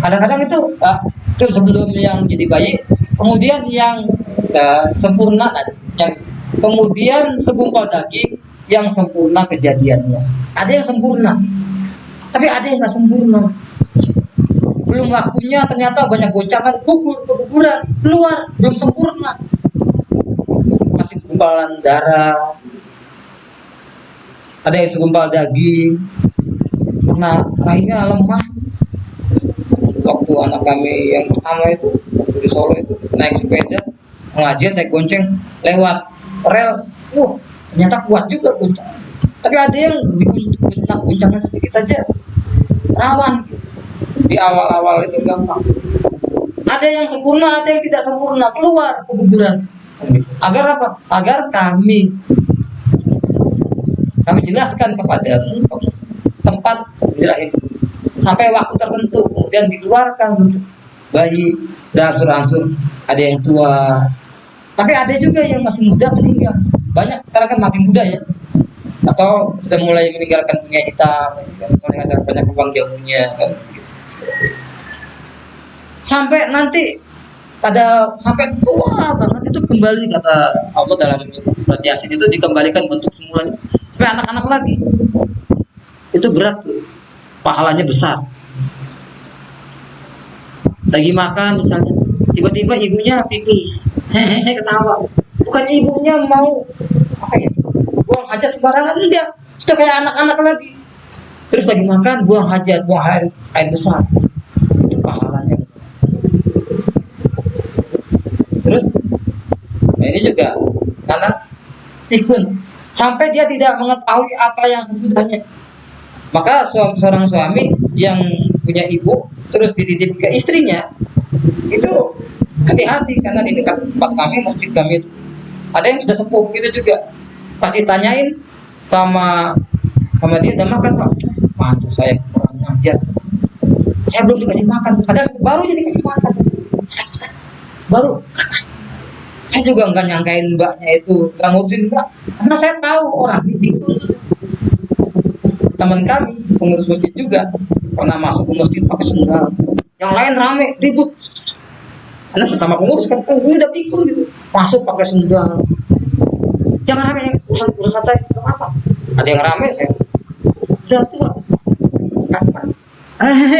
Kadang-kadang itu sebelum yang jadi bayi, kemudian yang sempurna, yang kemudian segumpal daging yang sempurna kejadiannya. Ada yang sempurna, tapi ada yang nggak sempurna. Belum waktunya ternyata banyak goncangan, keguguran, keluar, belum sempurna. Masih gumpalan darah, ada yang segumpal daging, karena rahimnya lemah. Waktu anak kami yang pertama itu, waktu di Solo itu, naik sepeda, pengajian saya gonceng lewat rel, ternyata kuat juga goncangan. Tapi ada yang goncangan sedikit saja, rawan. Di awal-awal itu gampang. Ada yang sempurna, ada yang tidak sempurna, keluar keguguran. Agar apa? Agar kami jelaskan kepadamu tempat rahim sampai waktu tertentu, kemudian dikeluarkan untuk bayi berangsur-angsur. Ada yang tua, tapi ada juga yang masih muda meninggal. Banyak sekarang kan makin muda ya, atau sudah mulai meninggalkan dunia hitam, mulai ada banyak kembang jamunya kan. Sampai nanti sampai tua banget itu kembali, kata Allah dalam surat Yasin itu, dikembalikan bentuk semulanya sampai anak-anak lagi. Itu berat tuh, pahalanya besar. Lagi makan misalnya, tiba-tiba ibunya pipis, ketawa. Bukan ibunya mau buang hajat sembarangan, enggak, sudah kayak anak-anak lagi. Terus lagi makan, buang hajat, buang air besar. Itu pahalanya. Terus ini juga karena pikun, sampai dia tidak mengetahui apa yang sesudahnya. Maka seorang suami yang punya ibu terus dididik ke istrinya itu hati-hati, karena di dekat tempat kami, masjid kami itu ada yang sudah sepuh itu juga. Pas ditanyain sama dia, udah makan Pak? Mantu saya kurang ngajar, saya belum dikasih makan, padahal baru jadi kasih makan. Baru, saya juga nggak nyangkain mbaknya itu nggak ngurusin mbak, karena saya tahu orang itu. Teman kami pengurus masjid juga pernah masuk ke masjid pakai sendal, yang lain rame ribut, karena sesama pengurus kan ini udah pikun gitu, masuk pakai sendal. Jangan rame, urusan saya, nggak apa-apa. Ada yang rame, saya udah tua, kapan?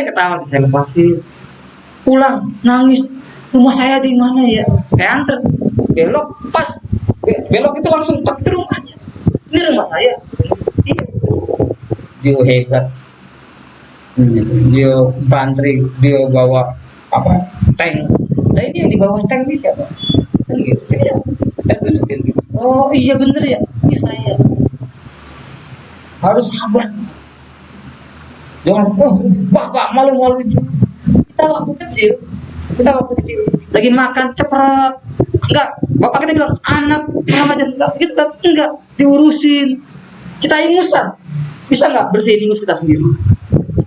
Ketawa, saya lepasin. pulang nangis, rumah saya di mana ya? Saya anter, belok pas belok itu langsung tek ke rumahnya. Ini rumah saya. Iya, dia hebat. Dia infanteri, dia bawa apa? Tank. Nah ini yang di bawah tank ini siapa? Kan gitu. Jadi ya, saya tunjukin. Oh iya bener ya, ini saya. Harus sabar. Jangan, oh bapak malu-malu juga. Kita waktu kecil lagi makan ceprot, enggak, bapak kita bilang anak sama aja, enggak begitu kan, enggak diurusin, kita ingusan, bisa nggak bersihin ingus kita sendiri,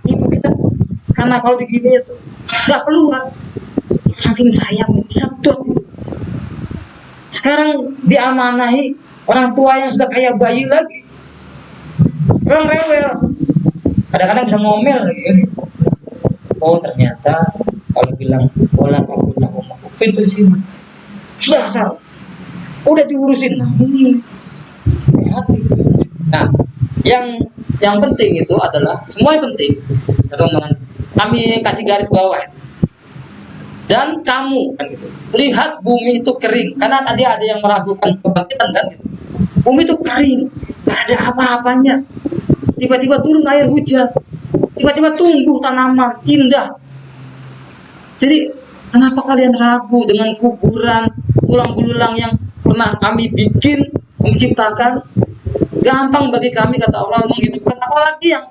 ibu kita, karena kalau digini nggak keluar, saking sayangnya, sedot. Sekarang diamanahi orang tua yang sudah kayak bayi lagi, orang rewel, kadang-kadang bisa ngomel lagi. Oh ternyata kalau bilang pola takutlah omong sih sudah asal udah diurusin. Nah ini hati. Nah yang penting itu adalah semua yang penting teman-teman, kami kasih garis bawah itu. Dan kamu kan gitu, lihat bumi itu kering, karena tadi ada yang meragukan kebangkitan kan gitu. Bumi itu kering, gak ada apa-apanya, tiba-tiba turun air hujan, tiba-tiba tumbuh tanaman indah. Jadi kenapa kalian ragu dengan kuburan tulang belulang yang pernah kami bikin, menciptakan? Gampang bagi kami, kata Allah, menghidupkan, apalagi yang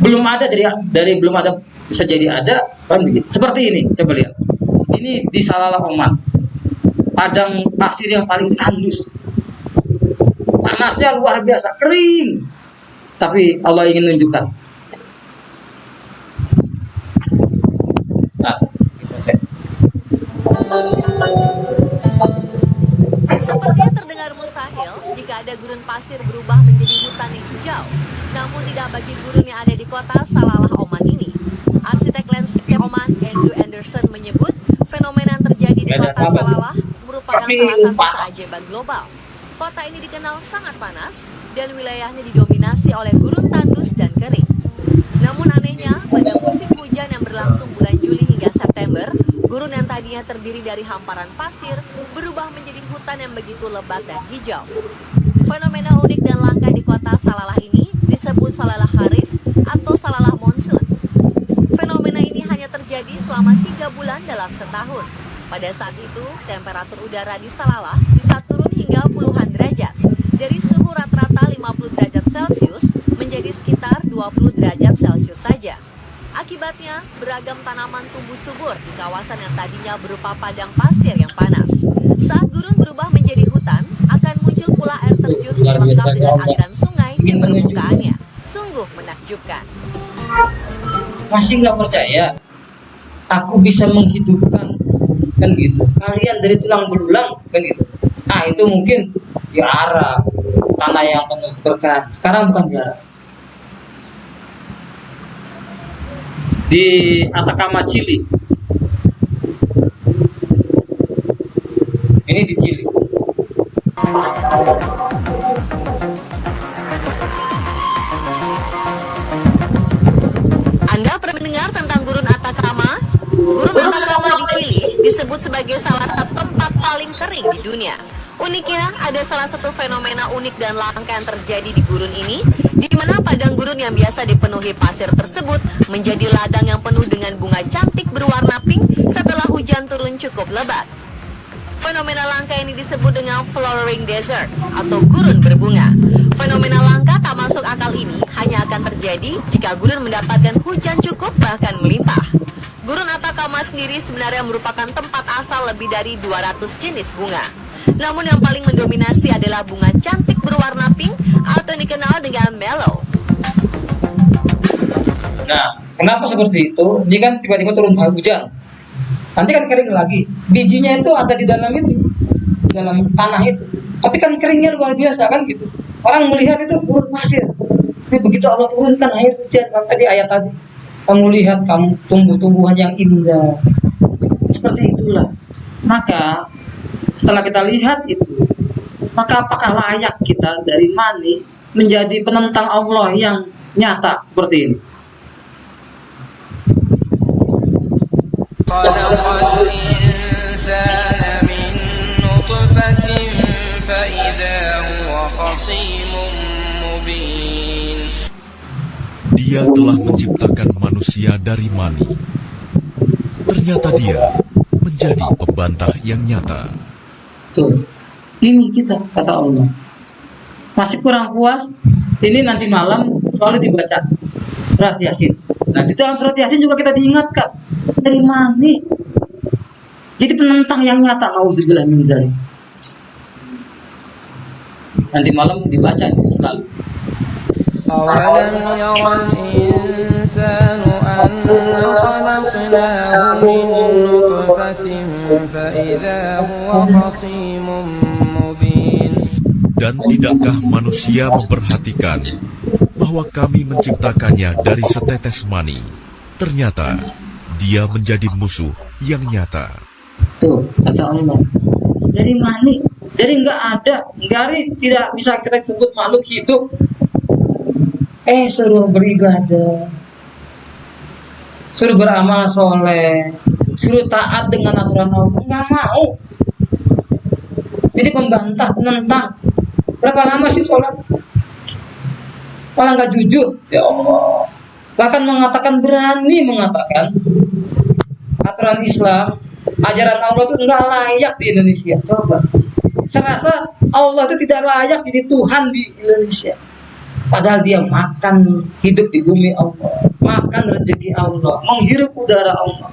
belum ada, dari belum ada bisa jadi ada, kan begitu. Seperti ini, coba lihat. Ini di Salalah Oman, padang pasir yang paling tandus, panasnya luar biasa, kering, tapi Allah ingin menunjukkan. Nah, proses. Sepertinya terdengar mustahil jika ada gurun pasir berubah menjadi hutan yang hijau. Namun tidak bagi gurun yang ada di kota Salalah Oman ini. Arsitek landscape Oman, Andrew Anderson, menyebut fenomena yang terjadi di kota Salalah merupakan salah satu keajaiban global. Kota ini dikenal sangat panas dan wilayahnya didominasi oleh gurun tandus dan kering. Namun anehnya, pada musim hujan yang berlangsung bulan Juli hingga September, gurun yang tadinya terdiri dari hamparan pasir berubah menjadi hutan yang begitu lebat dan hijau. Fenomena unik dan langka di kota Salalah ini disebut Salalah Kharif atau Salalah Monsoon. Fenomena ini hanya terjadi selama 3 bulan dalam setahun. Pada saat itu, temperatur udara di Salalah bisa turun hingga puluhan derajat, dari suhu rata-rata 50 derajat Celcius menjadi sekitar 20 derajat Celcius saja. Akibatnya, beragam tanaman tumbuh subur di kawasan yang tadinya berupa padang pasir yang panas. Saat gurun berubah menjadi hutan, akan muncul pula air terjun lengkap dengan aliran sungai di permukaannya. Sungguh menakjubkan. Masih nggak percaya? Aku bisa menghidupkan, kan gitu. Kalian dari tulang belulang, kan gitu. Ah itu mungkin di Arab, tanah yang penuh berkah. Sekarang bukan di Arab. Di Atacama, Chili. Ini di Chili. Anda pernah mendengar tentang gurun Atacama? Gurun Atacama di Chili disebut sebagai salah satu tempat paling kering di dunia. Uniknya, ada salah satu fenomena unik dan langka yang terjadi di gurun ini, di mana padang gurun yang biasa dipenuhi pasir tersebut menjadi ladang yang penuh dengan bunga cantik berwarna pink setelah hujan turun cukup lebat. Fenomena langka ini disebut dengan flowering desert atau gurun berbunga. Fenomena langka tak masuk akal ini hanya akan terjadi jika gurun mendapatkan hujan cukup bahkan melimpah. Gurun Atacama sendiri sebenarnya merupakan tempat asal lebih dari 200 jenis bunga. Namun yang paling mendominasi adalah bunga cantik berwarna pink atau yang dikenal dengan mellow. Nah, kenapa seperti itu? Ini kan tiba-tiba turun hujan. Nanti kan kering lagi. Bijinya itu ada di dalam itu, dalam tanah itu. Tapi kan keringnya luar biasa kan gitu. Orang melihat itu gurun pasir. Tapi begitu Allah turunkan air hujan, tadi ayat tadi, kamu lihat kamu tumbuh-tumbuhan yang indah. Seperti itulah. Maka setelah kita lihat itu, maka apakah layak kita dari mani menjadi penentang Allah yang nyata seperti ini? خلق الإنسان من نطفة فإذا هو خصيم مبين. Dia telah menciptakan manusia dari mani. Ternyata dia menjadi pembantah yang nyata. Tuh, ini kita, kata Allah. Masih kurang puas? Ini nanti malam selalu dibaca surat Yasin. Nah, di dalam surat Yasin juga kita diingatkan dari mani. Jadi penentang yang nyata, nauzubillah min dzalik. Nanti malam dibaca ini selalu. أولم ير الإنسان أنا خلقناه من نطفة فإذا هو خصيم مبين. Dan tidakkah manusia memperhatikan bahwa kami menciptakannya dari setetes mani? Ternyata dia menjadi musuh yang nyata. Tuh, kata Allah. Dari mani, dari nggak ada, dari tidak bisa kita sebut makhluk hidup. Suruh beribadah, suruh beramal soleh, suruh taat dengan aturan Allah, nggak mau. Jadi pembantah, penentang. Berapa lama sih sholat? Malah nggak jujur, ya Allah. Bahkan berani mengatakan aturan Islam, ajaran Allah itu nggak layak di Indonesia. Coba, saya rasa Allah itu tidak layak jadi Tuhan di Indonesia. Padahal dia makan hidup di bumi Allah, makan rezeki Allah, menghirup udara Allah.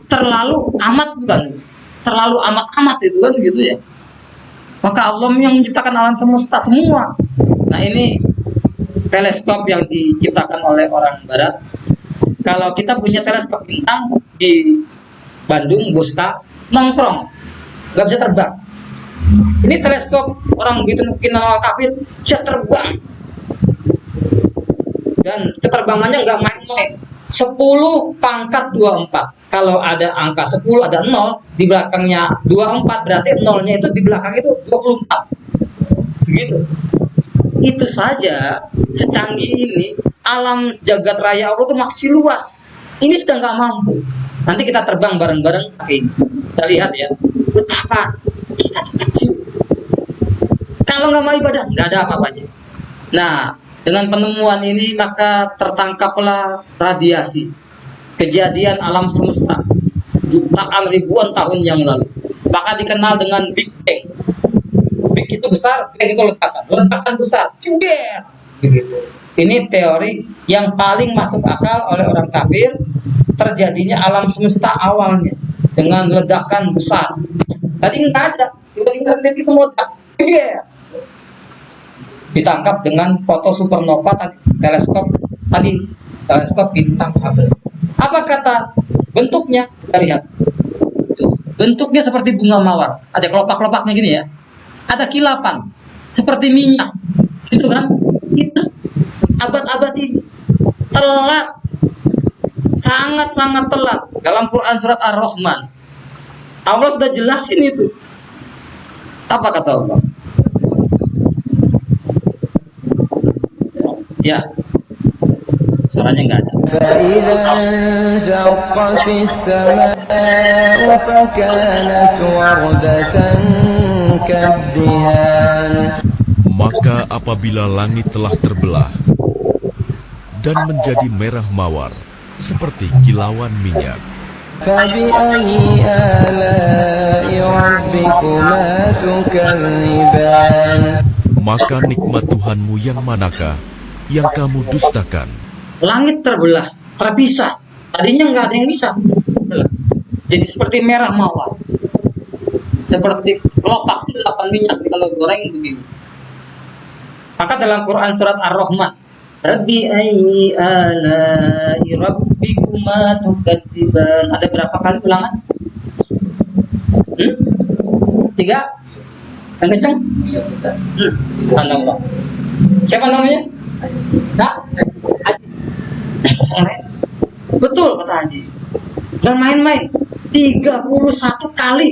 Terlalu amat bukan? Terlalu amat itu kan gitu ya. Maka Allah yang menciptakan alam semesta semua. Nah ini teleskop yang diciptakan oleh orang Barat. Kalau kita punya teleskop bintang di Bandung, Busta, nongkrong, nggak bisa terbang. Ini teleskop orang gitu mungkin kafir bisa terbang, dan keterbangannya nggak main-main. 10 pangkat 24. Kalau ada angka 10 ada 0 di belakangnya 24, berarti 0-nya itu di belakang itu 24. Begitu. Itu saja secanggih ini alam jagat raya Allah itu masih luas. Ini sudah nggak mampu. Nanti kita terbang bareng-bareng pakai ini. Kita lihat ya betapa kita kecil. Kalau nggak mau ibadah, nggak ada apa-apanya. Nah, dengan penemuan ini maka tertangkaplah radiasi kejadian alam semesta jutaan ribuan tahun yang lalu. Maka dikenal dengan Big Bang. Big itu besar, Bang itu letakan besar. Cider. Begitu. Ini teori yang paling masuk akal oleh orang kafir, terjadinya alam semesta awalnya dengan ledakan besar. Tadi nggak ada, tiba-tiba sendiri itu meledak. Yeah. Ditangkap dengan foto supernova tadi, teleskop bintang Hubble. Apa kata bentuknya? Kita lihat. Tuh, bentuknya seperti bunga mawar, ada kelopak-kelopaknya gini ya. Ada kilapan seperti minyak, gitu kan? Itu abad-abad ini telat, sangat-sangat telat. Dalam Quran surat Ar-Rahman, Allah sudah jelasin itu. Apa kata Allah? Ya, suaranya nggak ada. فإذا انشقت السماء فكانت وردة كالدهان. Maka apabila langit telah terbelah dan menjadi merah mawar seperti kilauan minyak, فبأي آلاء ربكما تكذبان. maka nikmat Tuhanmu yang manakah yang kamu dustakan? Langit terbelah, terpisah. Tadinya nggak ada yang bisa. Jadi seperti merah mawar, seperti kelopak 8 minyak kalau goreng begini. Maka dalam Quran surat Ar-Rahman, Rabbi ayyi ala'i rabbikuma tukadziban. Ada berapa kali ulangan? 3? Yang kencang? Subhanallah. Siapa namanya? Haji. Betul kata Haji. Gak main-main. 31 kali.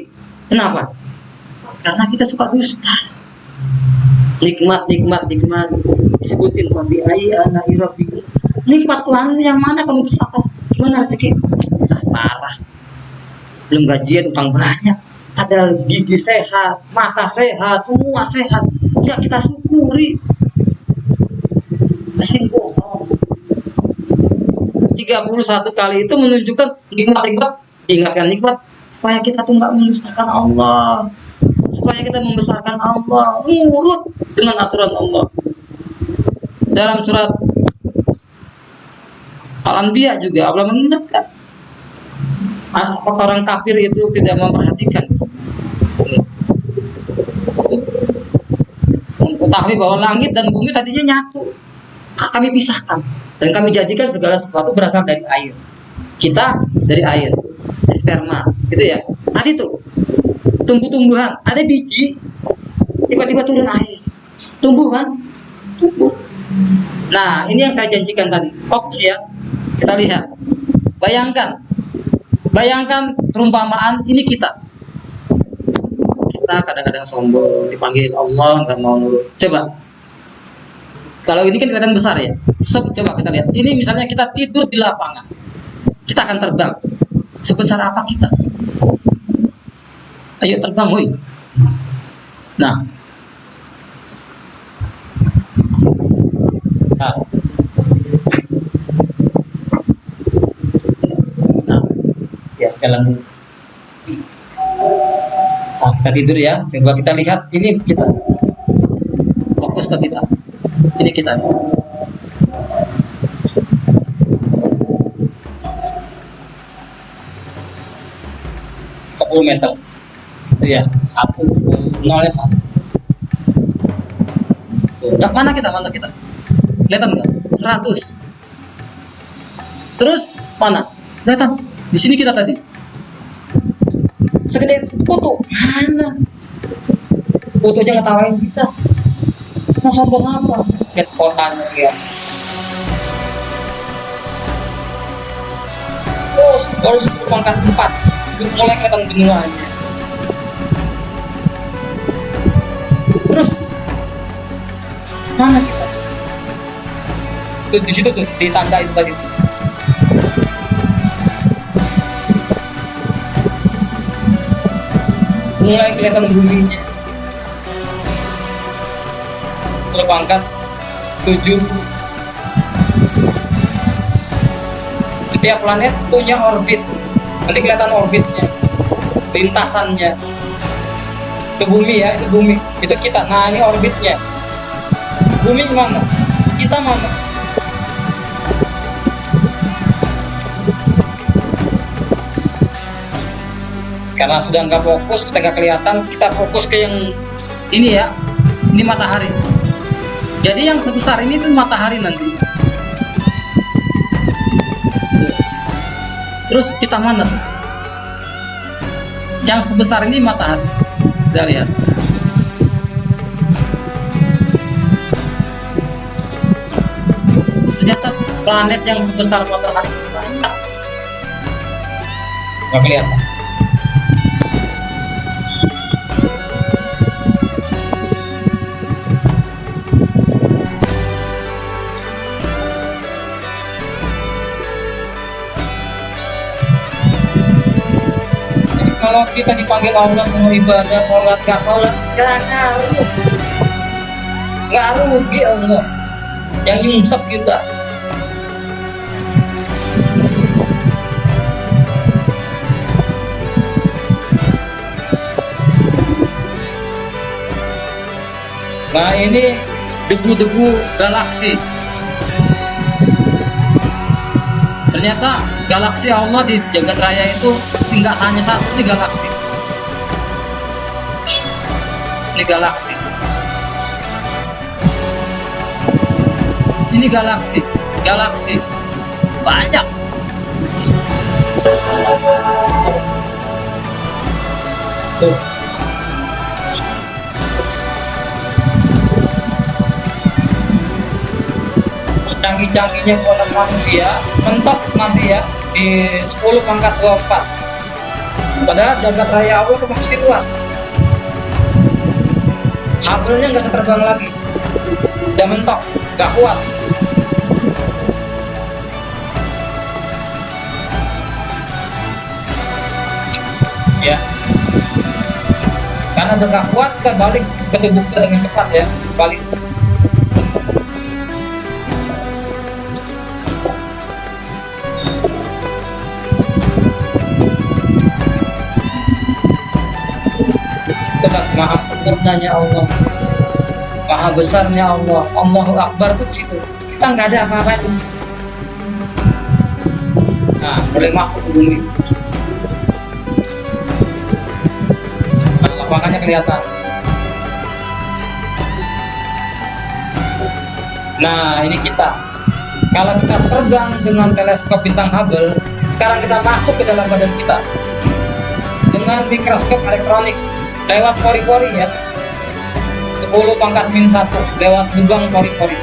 Kenapa? Karena kita suka dusta. Nikmat disebutin wafi ayyi ala'i rabbikum. Nikmat Tuhan yang mana kamu dustakan? gimana rezeki? Nah, parah, belum gajian, utang banyak, ada gigi sehat, mata sehat, semua sehat, nggak kita syukuri, kita bohong. 31 kali itu menunjukkan nikmat, ingatkan nikmat, supaya kita tuh nggak mendustakan Allah, supaya kita membesarkan Allah, nurut dengan aturan Allah. Dalam surat Al-Anbiya juga Allah mengingatkan, apakah orang kafir itu tidak memperhatikan, mengetahui bahwa langit dan bumi tadinya nyatu, kami pisahkan dan kami jadikan segala sesuatu berasal dari air. Kita dari air, sperma, gitu ya. Tadi tuh tumbuh-tumbuhan, ada biji, tiba-tiba turun air, tumbuh kan? Tumbuh. Nah, ini yang saya janjikan tadi. Fokus ya, kita lihat. Bayangkan perumpamaan ini kita kadang-kadang sombong, dipanggil Allah nggak mau nurut. Coba, kalau ini kan kelihatan besar ya. Coba kita lihat. Ini misalnya kita tidur di lapangan, kita akan terbang. Sebesar apa kita? Ayo terbang, woi. Nah, ya jalan dulu. Nah, kita tidur ya. Coba kita lihat, ini kita. Fokus ke kita. Ini kita. 10 meter. Itu ya, 0-nya 1. Nah, mana kita? Kelihatan nggak? 100. Terus mana? Kelihatan? Di sini kita tadi. Segede kutu. Mana? Kutunya ngetawain kita. Mau sombong apa? Lihat kotanya ya. Terus baru 10 pangkat 4. Mulai kelihatan benuanya. Terus mana kita? Tuh di situ tuh, di tanda itu tadi. Mulai kelihatan buminya. Pangkat 7. Setiap planet punya orbit. Nanti kelihatan orbitnya, lintasannya. Itu bumi ya, itu bumi. Itu kita. Nah, ini orbitnya. Bumi mana? Kita mana? Karena sudah nggak fokus, kita nggak kelihatan. Kita fokus ke yang ini ya. Ini matahari. Jadi yang sebesar ini tuh matahari nanti. Terus kita mana? Yang sebesar ini matahari. Kita lihat. Ternyata planet yang sebesar matahari itu banyak. Nggak kelihatan. Kalau kita dipanggil Allah semua ibadah, sholat, gak sholat, gak ngaruh. Gak rugi Allah yang nyungsep kita. Nah, ini debu-debu galaksi. Ternyata galaksi Allah di jagat raya itu tidak hanya satu, ini galaksi. Ini galaksi. Ini galaksi. Galaksi. Banyak. Tuh. Canggih-canggihnya buatan manusia mentok nanti ya di 10 pangkat 24. Padahal jagat raya Allah itu masih luas. Hubble-nya nggak bisa terbang lagi, udah mentok, nggak kuat. Karena udah nggak kuat, kita balik ke tubuh kita dengan cepat ya, balik. Itulah maha sempurnanya Allah, maha besarnya Allah. Allahu Akbar itu di situ. Kita nggak ada apa-apanya. Nah, boleh masuk ke bumi. Nah, lapangannya kelihatan. Nah, ini kita. Kalau kita terbang dengan teleskop bintang Hubble, sekarang kita masuk ke dalam badan kita dengan mikroskop elektronik lewat pori-pori ya. 10 pangkat min 1 lewat lubang pori-pori.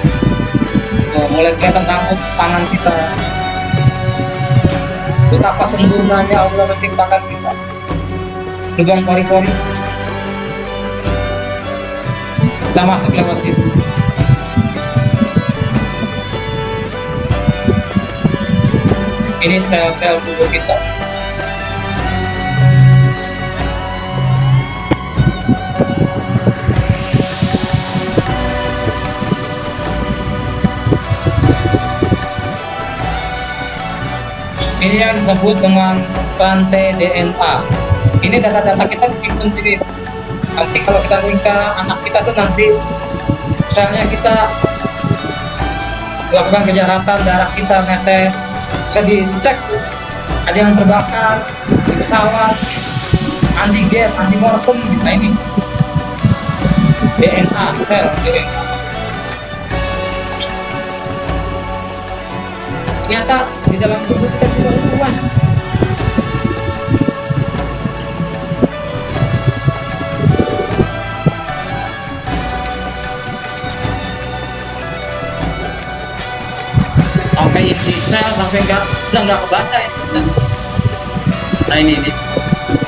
Tuh, mulai kelihatan rambut tangan kita. Betapa sempurnanya Allah menciptakan kita. Lubang pori-pori. Kita masuk lewat situ. Ini sel-sel tubuh kita. Ini yang disebut dengan rantai DNA. Ini data-data kita disimpan sini. Nanti kalau kita nikah, anak kita tuh nanti, misalnya kita melakukan kejahatan, darah kita netes, bisa dicek. Ada yang terbakar di pesawat, antigen, antimortem. Nah ini DNA, sel DNA. Ternyata di dalam tubuh kita juga luas. Sampai inti sel, sampai nggak kebaca ya. Nah ini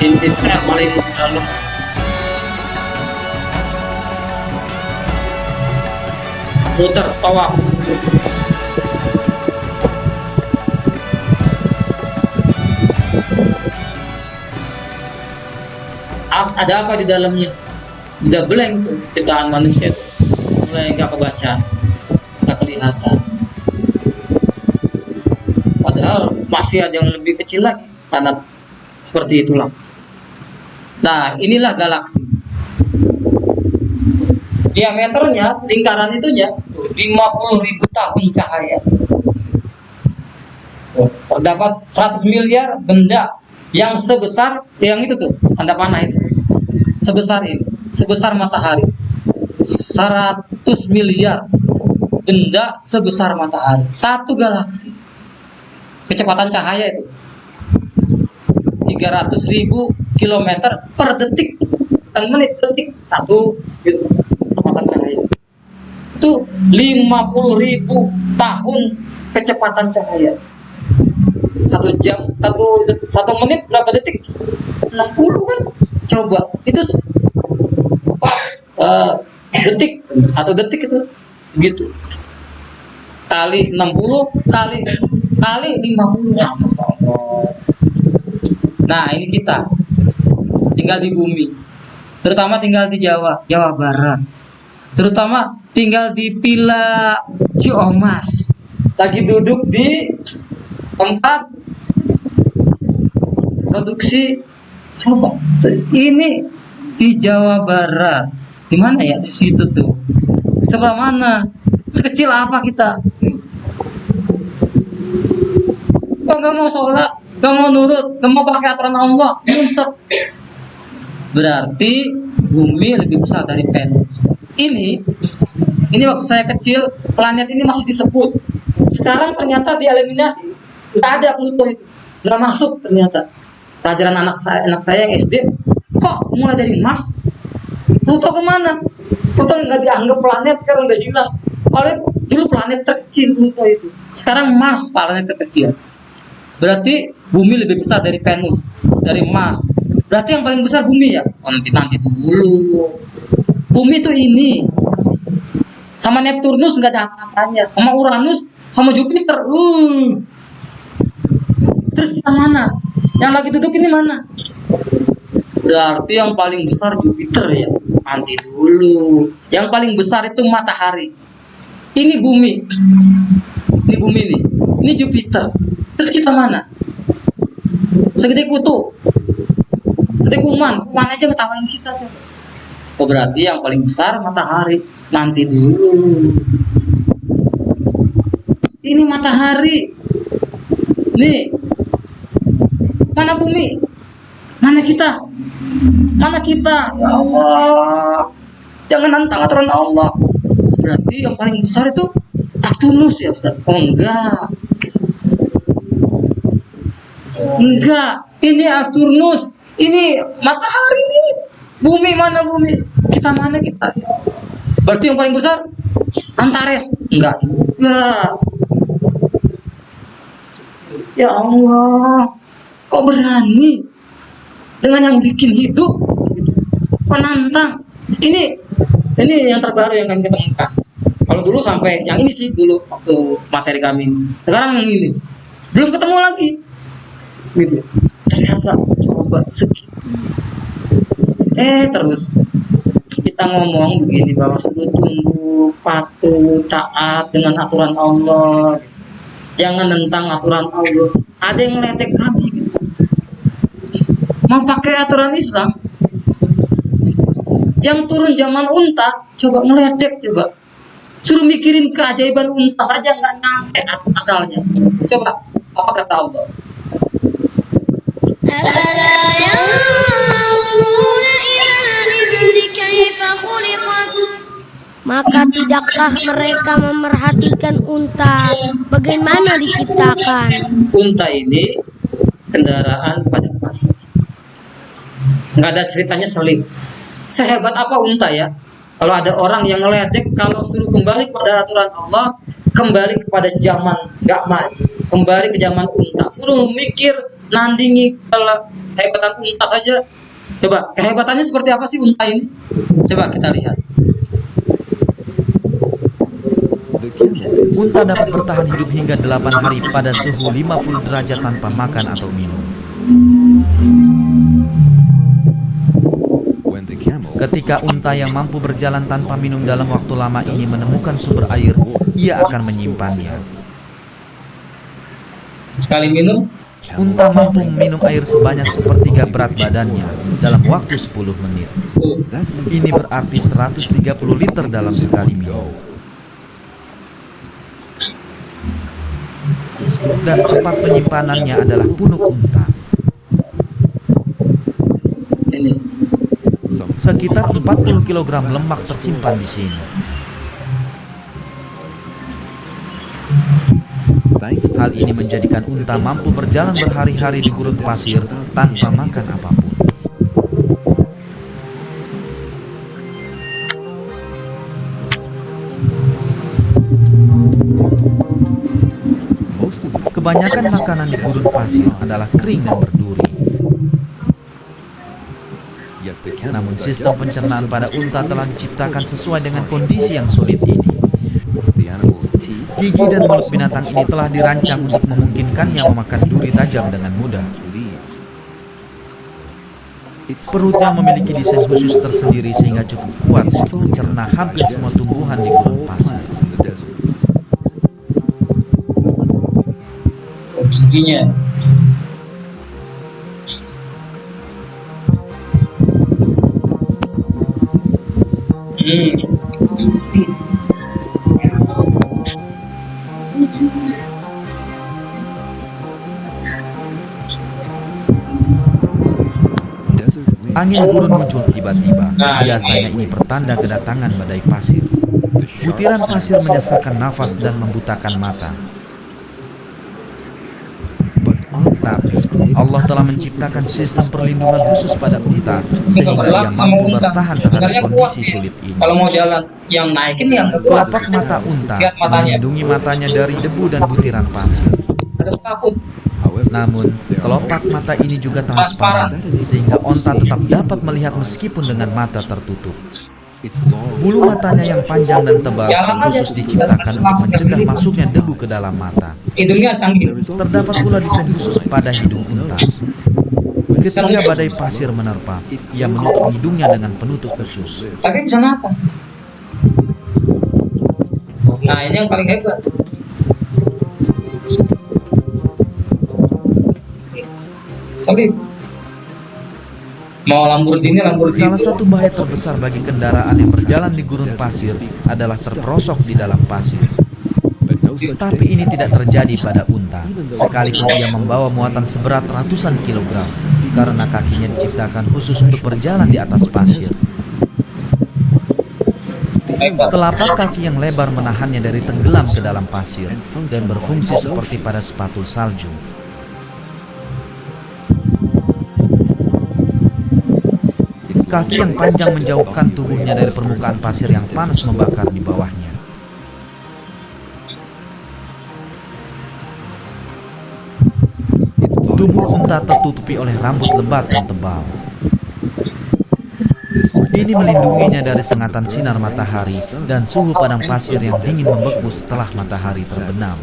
inti sel paling dalam. Muter tawaf. Ada apa di dalamnya? Udah blank tuh ciptaan manusia tuh. Mulai nggak kebaca, nggak kelihatan. Padahal masih ada yang lebih kecil lagi, planet seperti itulah. Nah, inilah galaksi. Diameternya, lingkaran itunya 50.000 tahun cahaya. Tuh, terdapat 100 miliar benda yang sebesar yang itu tuh, tanda panah itu. Sebesar ini, sebesar matahari. 100 miliar benda sebesar matahari. Satu galaksi. Kecepatan cahaya itu 300.000 kilometer per detik. Dan menit detik satu gitu. Kecepatan cahaya. Itu 50.000 tahun kecepatan cahaya. 1 jam, 1 menit berapa detik? 60 kan? Coba itu detik, 1 detik itu gitu. Kali 60 kali 50 ya, Masya Allah. Nah ini kita tinggal di bumi, terutama tinggal di Jawa Barat, terutama tinggal di Villa Ciomas, lagi duduk di tempat produksi. Coba ini di Jawa Barat, di mana ya? Di situ tuh. Sebelah mana? Sekecil apa kita? Kok nggak mau sholat, nggak mau nurut, nggak mau pakai aturan Allah? Nyungsep. Berarti bumi lebih besar dari Venus. Ini waktu saya kecil, planet ini masih disebut. Sekarang ternyata dieliminasi. Nggak ada Pluto itu, nggak masuk ternyata. Pelajaran anak saya yang SD, kok mulai dari Mars, Pluto kemana? Pluto nggak dianggap planet, sekarang udah hilang. Oleh dulu planet terkecil Pluto itu, sekarang Mars planet terkecil. Berarti bumi lebih besar dari Venus, dari Mars. Berarti yang paling besar bumi ya? Oh, nanti dulu. Bumi itu ini, sama Neptunus nggak ada apa-apanya, sama Uranus, sama Jupiter. Terus kita mana? Yang lagi duduk ini mana? Berarti yang paling besar Jupiter ya. Nanti dulu. Yang paling besar itu matahari. Ini bumi. Ini bumi nih. Ini Jupiter. Terus kita mana? Segede kutu. Segede kuman. Kuman aja ketawain kita. Oh, berarti yang paling besar matahari. Nanti dulu. Ini matahari. Nih. Mana bumi? Mana kita? Mana kita? Ya Allah. Jangan nantang aturan Allah. Berarti yang paling besar itu Neptunus ya Ustaz? Oh enggak. Enggak. Ini Arturnus. Ini matahari nih. Bumi mana bumi? Kita mana kita? Berarti yang paling besar Antares? Enggak juga. Ya Allah, kok berani dengan yang bikin hidup, kok nantang? Ini yang terbaru yang kami ketemukan. Kalau dulu sampai yang ini sih dulu waktu materi kami. Sekarang yang ini belum ketemu lagi. Gitu. Ternyata coba segitu. Terus kita ngomong begini bahwa suruh tunduk, patuh, taat dengan aturan Allah. Jangan nentang aturan Allah. Ada yang ngeledek kami gitu. Mau pakai aturan Islam. Yang turun zaman unta, coba ngeledek coba. Suruh mikirin keajaiban unta saja nggak nyampe akalnya. Coba, apa kata Allah? Maka tidakkah mereka memerhatikan unta bagaimana diciptakan? Unta ini kendaraan padang pasir. Nggak ada ceritanya seling. Sehebat apa unta ya? Kalau ada orang yang ngeledek, kalau suruh kembali kepada aturan Allah, kembali kepada zaman nggak maju, kembali ke zaman unta. Suruh mikir, nandingi kalau kehebatan unta saja. Coba kehebatannya seperti apa sih unta ini? Coba kita lihat. Unta dapat bertahan hidup hingga 8 hari pada suhu 50 derajat tanpa makan atau minum. Ketika unta yang mampu berjalan tanpa minum dalam waktu lama ini menemukan sumber air, ia akan menyimpannya. Sekali minum, Unta mampu meminum air sebanyak sepertiga berat badannya dalam waktu 10 menit. Ini berarti 130 liter dalam sekali minum. Dan tempat penyimpanannya adalah punuk unta. ini Sekitar 40 kg lemak tersimpan di sini. Hal ini menjadikan unta mampu berjalan berhari-hari di gurun pasir tanpa makan apapun. Kebanyakan makanan di gurun pasir adalah kering dan berduri. Namun sistem pencernaan pada unta telah diciptakan sesuai dengan kondisi yang sulit ini. Gigi dan mulut binatang ini telah dirancang untuk memungkinkannya memakan duri tajam dengan mudah. Perutnya memiliki desain khusus tersendiri sehingga cukup kuat untuk mencerna hampir semua tumbuhan di gurun pasir. giginya. Angin gurun muncul tiba-tiba. Biasanya ini pertanda kedatangan badai pasir. Butiran pasir menyesakkan nafas dan membutakan mata. Tapi Allah telah menciptakan sistem perlindungan khusus pada unta sehingga ia mampu bertahan terhadap kondisi sulit ini. Kalau mau jalan yang naikin yang kuat. Kelopak mata unta Lihat matanya. melindungi matanya dari debu dan butiran pasir. Ada sekaput. Namun, kelopak mata ini juga transparan, sehingga onta tetap dapat melihat meskipun dengan mata tertutup. Bulu matanya yang panjang dan tebal khusus diciptakan untuk mencegah masuknya debu ke dalam mata. Hidungnya canggih. Terdapat pula desain khusus pada hidung unta. Ketika badai pasir menerpa, ia menutup hidungnya dengan penutup khusus. Tapi bisa napas. Nah, ini yang paling hebat. Salib. Mau Lamborghini. Salah satu bahaya terbesar bagi kendaraan yang berjalan di gurun pasir adalah terperosok di dalam pasir. Tapi ini tidak terjadi pada unta, sekalipun ia membawa muatan seberat ratusan kilogram, karena kakinya diciptakan khusus untuk berjalan di atas pasir. Telapak kaki yang lebar menahannya dari tenggelam ke dalam pasir dan berfungsi seperti pada sepatu salju. Kaki yang panjang menjauhkan tubuhnya dari permukaan pasir yang panas membakar di bawahnya. Tubuh unta tertutupi oleh rambut lebat dan tebal. Ini melindunginya dari sengatan sinar matahari dan suhu padang pasir yang dingin membeku setelah matahari terbenam.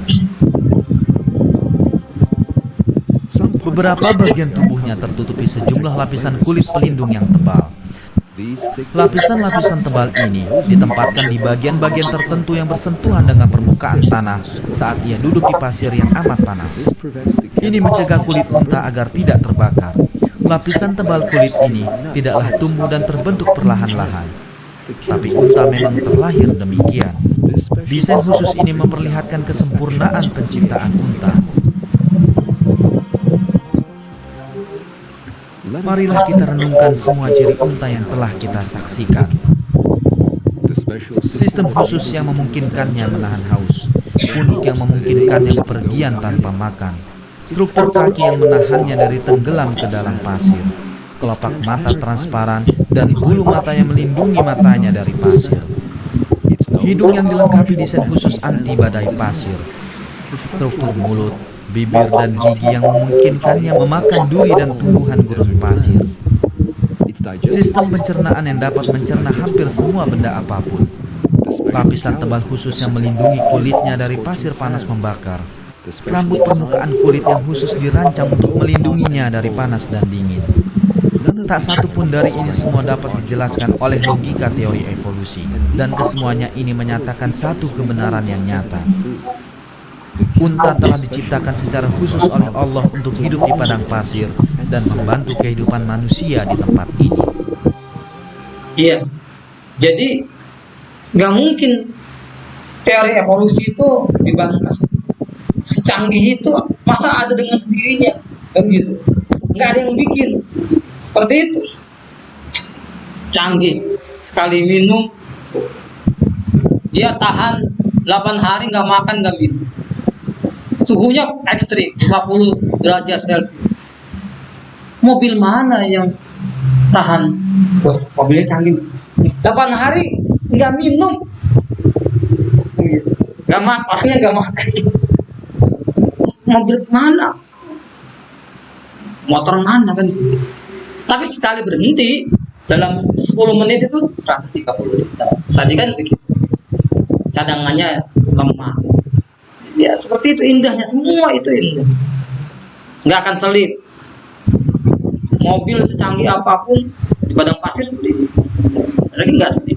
Beberapa bagian tubuhnya tertutupi sejumlah lapisan kulit pelindung yang tebal. Lapisan-lapisan tebal ini ditempatkan di bagian-bagian tertentu yang bersentuhan dengan permukaan tanah saat ia duduk di pasir yang amat panas. Ini mencegah kulit unta agar tidak terbakar. Lapisan tebal kulit ini tidaklah tumbuh dan terbentuk perlahan-lahan. Tapi unta memang terlahir demikian. Desain khusus ini memperlihatkan kesempurnaan penciptaan unta. Marilah kita renungkan semua ciri unta yang telah kita saksikan. Sistem khusus yang memungkinkannya menahan haus, punuk yang memungkinkannya bepergian tanpa makan, struktur kaki yang menahannya dari tenggelam ke dalam pasir, kelopak mata transparan, dan bulu mata yang melindungi matanya dari pasir. Hidung yang dilengkapi desain khusus anti badai pasir, struktur mulut, bibir dan gigi yang memungkinkannya memakan duri dan tumbuhan gurun pasir. Sistem pencernaan yang dapat mencerna hampir semua benda apapun. Lapisan tebal khusus yang melindungi kulitnya dari pasir panas membakar. Rambut permukaan kulit yang khusus dirancang untuk melindunginya dari panas dan dingin. Tak satu pun dari ini semua dapat dijelaskan oleh logika teori evolusi, dan kesemuanya ini menyatakan satu kebenaran yang nyata. Unta telah diciptakan secara khusus oleh Allah untuk hidup di padang pasir dan membantu kehidupan manusia di tempat ini. Iya. Jadi nggak mungkin teori evolusi itu dibantah. Secanggih itu masa ada dengan sendirinya, kan gitu. Nggak ada yang bikin seperti itu. Canggih, sekali minum dia tahan 8 hari nggak makan nggak minum. Suhunya ekstrim, 50 derajat Celcius. Mobil mana yang tahan? Bos, mobilnya canggih. 8 hari nggak minum, nggak makan, orangnya nggak makan. Mobil mana? Motor mana kan? Tapi sekali berhenti dalam 10 menit itu 130 liter. Tadi kan begitu. Cadangannya lemah. Ya seperti itu indahnya, semua itu indah. Nggak akan selip. Mobil secanggih apapun di padang pasir selip. Lagi nggak selip.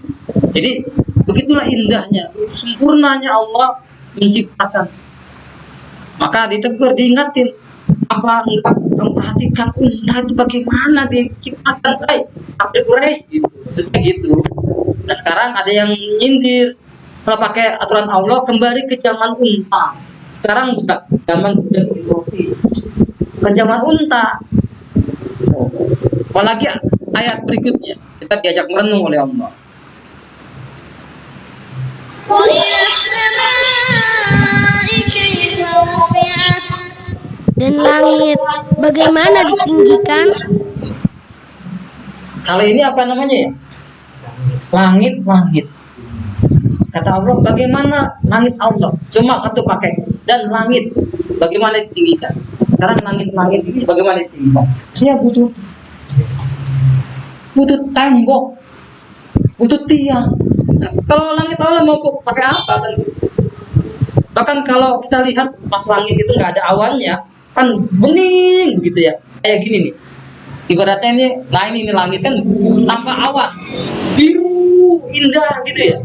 Jadi begitulah indahnya, sempurnanya Allah menciptakan. Maka ditegur, diingatin. Apa enggak kamu perhatikan unta itu bagaimana diciptakan? Hai, Abdul Quraisy gitu. Maksudnya gitu. Nah sekarang ada yang nyindir. Kalau pakai aturan Allah kembali ke zaman unta. Sekarang bukan zaman udah roti, bukan zaman unta. Apalagi ayat berikutnya kita diajak merenung oleh Allah. Dan langit bagaimana ditinggikan? Kalau ini apa namanya ya? Langit. Kata Allah, bagaimana langit Allah? Cuma satu pakai. Dan langit, bagaimana ditinggikan? Sekarang langit-langit ini bagaimana ditinggikan? Dia butuh tembok, butuh tiang. Nah, kalau langit Allah mau pakai apa? Bahkan kalau kita lihat pas langit itu nggak ada awannya, kan bening begitu ya. Kayak gini nih. Ibaratnya ini langit kan tanpa awan, biru indah gitu ya.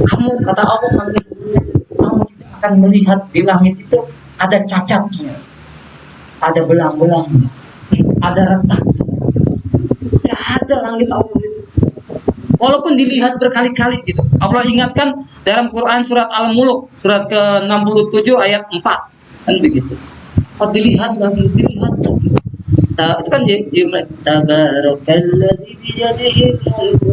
Kamu kata Allah sampai sebelumnya, kamu tidak akan melihat di langit itu ada cacatnya, ada belang-belangnya, ada retaknya. Tidak ada langit Allah itu. Walaupun dilihat berkali-kali gitu. Allah ingatkan dalam Quran surat Al-Mulk surat ke-67 ayat 4 kan begitu. Oh, dilihat lagi. Itu kan Tabarakalladzi biyadihil mulku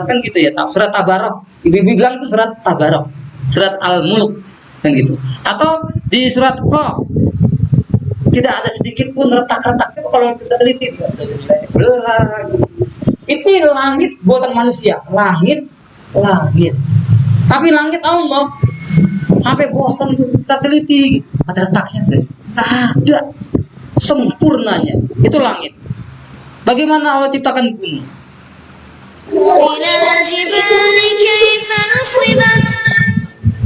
kan gitu ya. Surat Tabarak. Ibu bilang itu surat Tabarak. Surat Al-Mulk kan gitu. Atau di surat Qaf tidak ada sedikit pun retak-retak. Coba kalau kita teliti ini langit buatan manusia, langit. Tapi langit Allah sampai bosan kita teliti, ada retaknya kan? Tidak ada sempurnanya. Itu langit. Bagaimana Allah ciptakan gunung?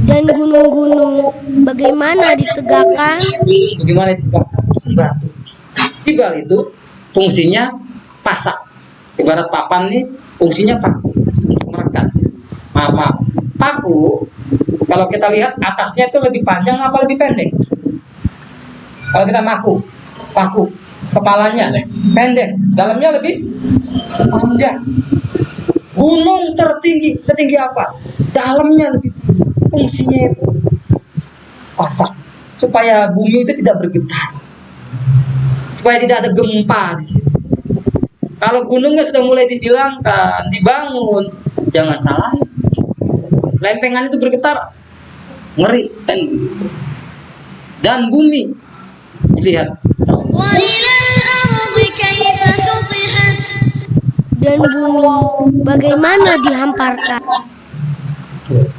Dan gunung-gunung bagaimana ditegakkan? Bagaimana ditegakkan? Batu. Jibal itu fungsinya pasak. Ibarat papan nih, fungsinya paku untuk merekat. Maaf. Paku, kalau kita lihat atasnya itu lebih panjang apa lebih pendek? Kalau kita paku, kepalanya pendek, dalamnya lebih panjang. Gunung tertinggi, setinggi apa? Dalamnya lebih tinggi. Fungsinya itu pasak, supaya bumi itu tidak bergetar, supaya tidak ada gempa di situ. Kalau gunungnya sudah mulai dihilangkan, dibangun, jangan salah. Lempengan itu bergetar, ngeri kan? Dan bumi dilihat. Dan bumi bagaimana dihamparkan?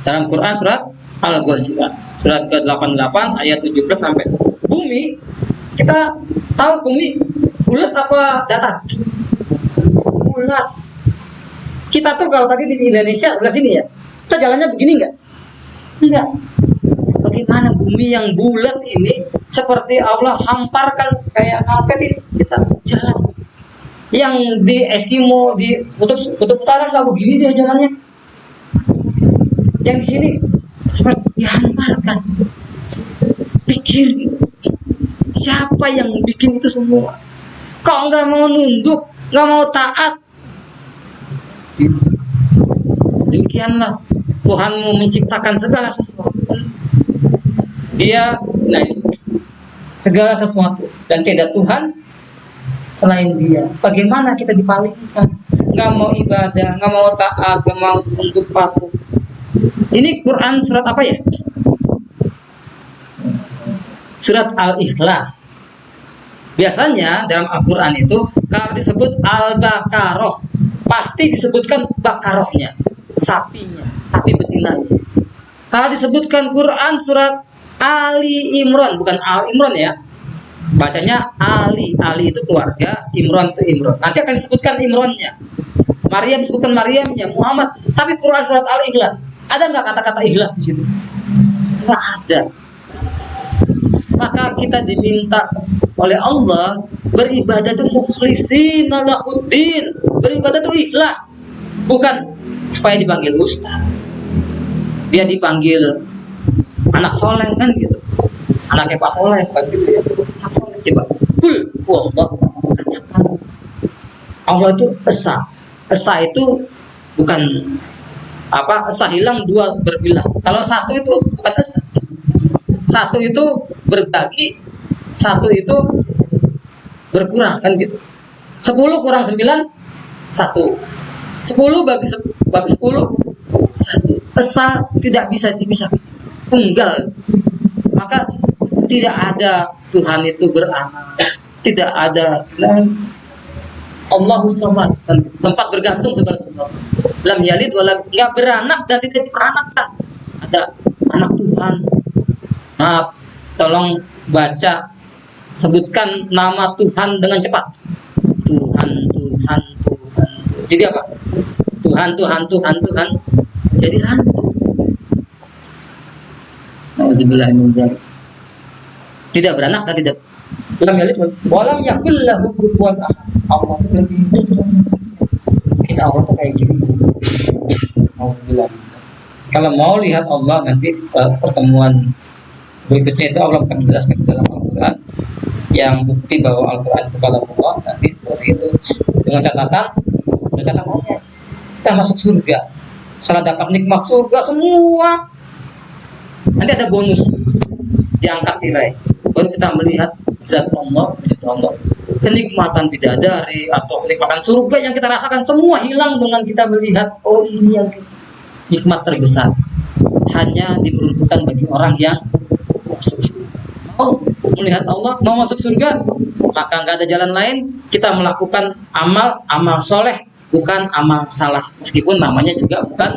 Dalam Quran surat Al-Ghasyiyah surat ke-88 ayat 17 sampai. Bumi, kita tahu bumi bulat apa datar? Bulat. Kita tuh kalau tadi di Indonesia sebelah sini ya, kita jalannya begini enggak? Bagaimana bumi yang bulat ini seperti Allah hamparkan kayak karpet ini kita jalan. Yang di Eskimo di kutub utara enggak begini dia jalannya. Yang di sini seperti dihamparkan. Pikir siapa yang bikin itu semua? Kok enggak mau nunduk, enggak mau taat? Demikianlah Tuhanmu menciptakan segala sesuatu. Dia segala sesuatu dan tidak Tuhan selain Dia. Bagaimana kita dipalingkan? Nggak mau ibadah, nggak mau taat, nggak mau tunduk patuh. Ini Quran surat apa ya? Surat Al-Ikhlas. Biasanya dalam Al-Quran itu kalau disebut Al-Baqarah pasti disebutkan bakarohnya, sapinya, sapi betinanya. Kalau disebutkan Quran surat Ali Imran, bukan Al Imran ya, bacanya Ali. Ali itu keluarga, Imran itu Imran. Nanti akan disebutkan Imrannya. Maryam disebutkan Maryamnya, Muhammad. Tapi Quran surat Al-Ikhlas, ada nggak kata-kata ikhlas di situ? Nggak ada. Maka kita diminta oleh Allah beribadah itu muflisina lahuddin, beribadah itu ikhlas, bukan supaya dipanggil ustaz, dia dipanggil anak soleh kan gitu, anaknya Pak Soleh kan gitu ya, anak soleh. Coba kul huwallah, katakan Allah itu esa itu bukan apa, esa hilang dua berbilang. Kalau satu itu bukan esa, satu itu berbagi, satu itu berkurang kan gitu. 10 kurang 9 1. 10 bagi 10 1. Esa tidak bisa dipisah-pisah, tunggal. Maka tidak ada Tuhan itu beranak, tidak ada Allahus Samad, tempat bergantung segala sesuatu. Lam yalid walam, enggak beranak dan tidak diperanakan. Ada anak Tuhan. Nah, tolong baca, sebutkan nama Tuhan dengan cepat. Tuhan. Jadi apa? Tuhan. Jadi hantu. Nauzubillah min dzalik. Tidak beranak dan tidak lam yalid wa lam yakul lahu kufuwan ahad. Allah itu berbeda. Mungkin Allah tuh kayak gini. Alhamdulillah. Kalau mau lihat Allah nanti pertemuan berikutnya itu Allah akan menjelaskan dalam Al-Quran yang bukti bahwa Al-Quran itu kalam Allah, nanti seperti itu dengan catatannya kita masuk surga, setelah dapat nikmat surga semua, nanti ada bonus diangkat tirai, baru kita melihat zat Allah, wujud Allah, kenikmatan bidadari atau kenikmatan surga yang kita rasakan semua hilang dengan kita melihat, oh ini yang nikmat terbesar hanya diperuntukkan bagi orang yang masuk surga. Mau melihat Allah, mau masuk surga, maka nggak ada jalan lain, kita melakukan amal soleh, bukan amal salah, meskipun namanya juga bukan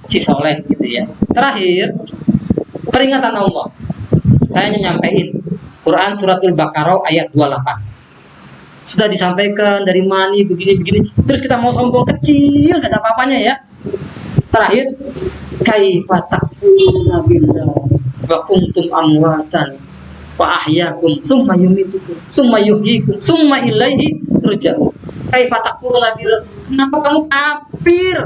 si soleh gitu ya. Terakhir, peringatan Allah. Saya nyampaikan Quran suratul Baqarah ayat 28. Sudah disampaikan dari mani begini-begini, terus kita mau sombong kecil, gak ada apa-apanya ya. Terakhir, kaifa takfuruna billah wa kuntum amwatan fa ahyaakum summa yumitukum summa yuhyikum summa ilaihi turja'un. Kaifa takfuruna billah, kenapa kamu kafir?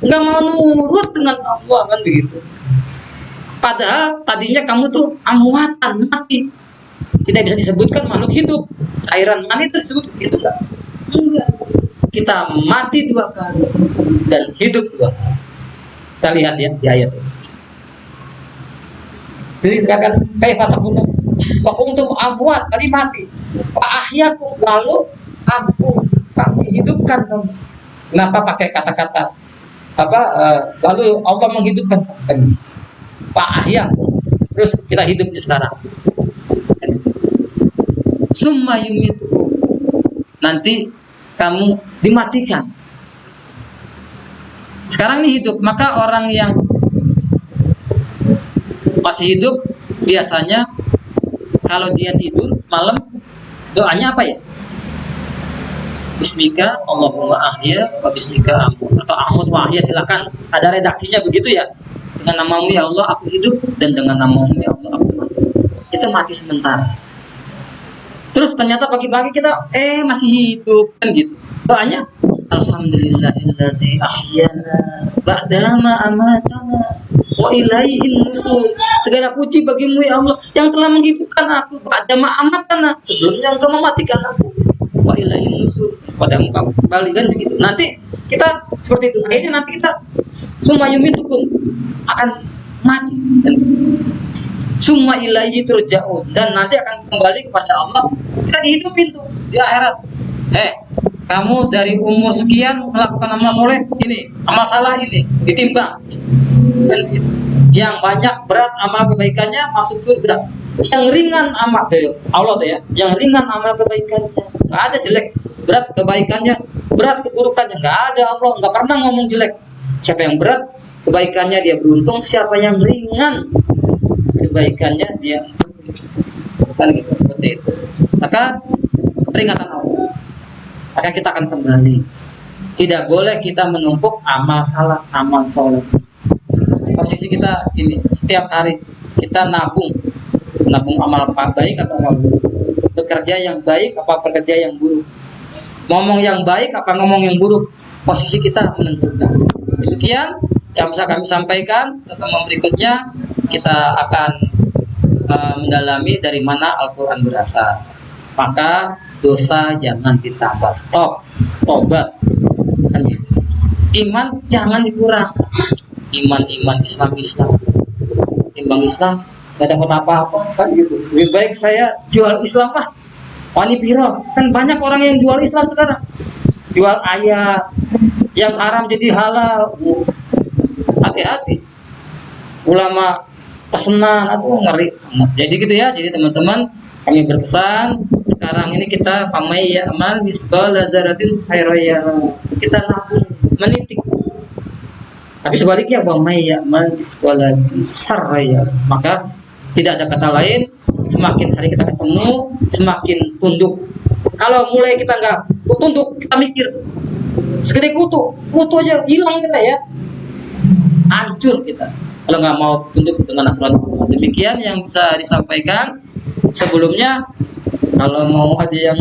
Enggak mau nurut dengan Allah, kan begitu. Padahal tadinya kamu tuh amwatan, mati. Tidak bisa disebutkan makhluk hidup. Cairan mani itu disebut hidup enggak? Enggak. Kita mati 2 kali dan hidup 2 kali. Kita lihat ya di ayat ini. Jadi dikatakan kaifa takunu wa kuntum amwat, tadi mati. Fa ahyakum, lalu kami hidupkan kamu. Kenapa pakai kata-kata lalu Allah menghidupkan kamu. Fa ahyakum. Terus kita hidupnya sekarang. Summa yumitu. Nanti kamu dimatikan. Sekarang ini hidup, maka orang yang masih hidup biasanya kalau dia tidur malam doanya apa ya? Bismika Allahumma ahya wa bismika amut, atau amut wa ahya, silakan ada redaksinya begitu ya. Dengan namamu ya Allah aku hidup, dan dengan namamu ya Allah aku mati. Itu mati sementara. Terus ternyata pagi-pagi kita masih hidup kan gitu. Doanya alhamdulillahillazi ahyana ba'dama amatana wa ilaihin nusur. Segala puji bagimu ya Allah yang telah menghidupkan aku ba'dama amatana, sebelumnya engkau mematikan aku, wa ilaihin nusur, padamu kamu kembali, kan begitu. Nanti kita seperti itu. Akhirnya nanti kita sumayumitukum akan mati kan gitu. Summa ilaihi turja'un, dan nanti akan kembali kepada Allah. Kita dihidupin tuh di akhirat. Kamu dari umur sekian melakukan amal soleh ini, amal salah ini, ditimbang. Dan yang banyak berat amal kebaikannya masuk surga. Yang ringan amal Allah tuh ya, yang ringan amal kebaikannya, nggak ada jelek. Berat kebaikannya, berat keburukannya, nggak ada. Allah nggak pernah ngomong jelek. Siapa yang berat kebaikannya dia beruntung, siapa yang ringan kebaikannya dia bukan gitu, seperti itu. Maka peringatan Allah, maka kita akan kembali. Tidak boleh kita menumpuk amal salah, amal soleh. Posisi kita ini setiap hari kita nabung amal baik atau amal buruk, bekerja yang baik apa bekerja yang buruk, ngomong yang baik apa ngomong yang buruk. Posisi kita menentukan. Demikian yang bisa kami sampaikan. Pertemuan berikutnya kita akan mendalami dari mana Al-Quran berasal. Maka dosa jangan ditambah, stop, tobat. Iman jangan dikurang. Iman Islam, timbang Islam gak dapat apa-apa kan gitu. Lebih baik saya jual Islam wani piro. Kan banyak orang yang jual Islam sekarang, jual ayat yang haram jadi halal. Hati-hati, ulama pesenan, ngeri. Jadi gitu ya. Jadi teman-teman, kami berpesan sekarang ini kita pamai ya amal misqala dzarratin khairaya, kita nabung menitik. Tapi sebaliknya pamai ya amal misqala saraya, maka tidak ada kata lain, semakin hari kita ketemu semakin tunduk. Kalau mulai kita nggak tunduk, kita mikir tuh segede kutu aja hilang kita ya, hancur kita kalau nggak mau tunduk dengan aturan Allah. Demikian yang bisa disampaikan. Sebelumnya kalau mau ada yang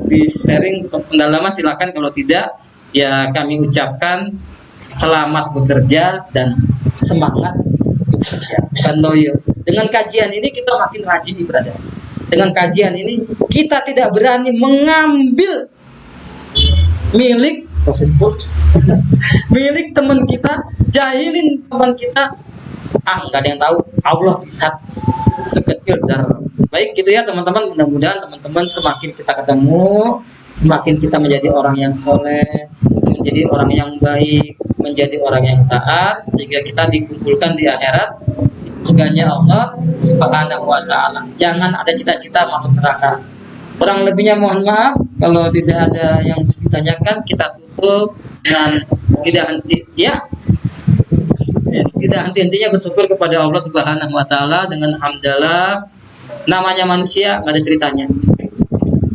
di sharing pendalaman silakan, kalau tidak ya kami ucapkan selamat bekerja dan semangat bekerja. Kandoyo. Dengan kajian ini kita makin rajin ibadah. Dengan kajian ini kita tidak berani mengambil milik milik teman kita, jahilin teman kita. Nggak ada yang tahu, Allah lihat sekecil zarah. Baik gitu ya teman-teman, mudah-mudahan teman-teman semakin kita ketemu, semakin kita menjadi orang yang soleh, menjadi orang yang baik, menjadi orang yang taat, sehingga kita dikumpulkan di akhirat surganya Allah Subhanahu wa ta'ala. Jangan ada cita-cita masuk neraka. Kurang lebihnya mohon maaf, kalau tidak ada yang ditanyakan kita tutup dengan tidak henti-hentinya bersyukur kepada Allah Subhanahu wa ta'ala dengan hamdalah. Namanya manusia nggak ada ceritanya,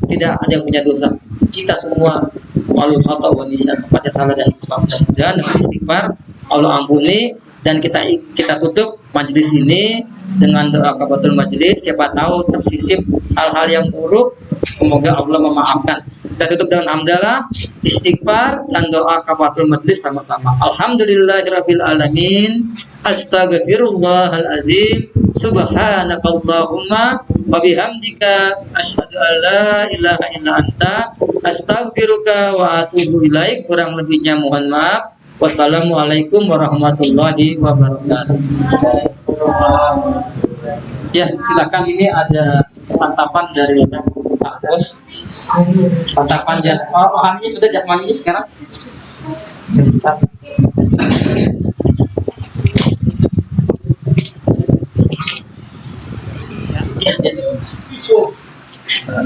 tidak ada yang punya dosa. Kita semua walul khata wa nisyan, tempatnya salah dan lupa. Mudah-mudahan dengan istighfar Allah ampuni. Dan kita tutup majelis ini dengan doa kafatul majelis. Siapa tahu tersisip hal-hal yang buruk, semoga Allah memaafkan. Kita tutup dengan hamdalah, istighfar dan doa kafatul majelis sama-sama. Alhamdulillahirabbil alamin. Astaghfirullahal azim. Subhanakallahumma wa bihamdika asyhadu an la ilaha illa anta astaghfiruka wa atubu ilaik. Kurang lebihnya mohon maaf. Wassalamualaikum warahmatullahi wabarakatuh. Ya, silakan, ini ada santapan dari Pak Bos. Santapan rohaninya sudah, jasmaninya sekarang. Terima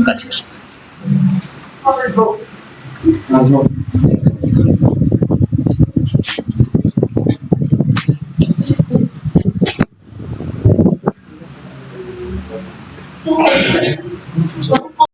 kasih. Thank you.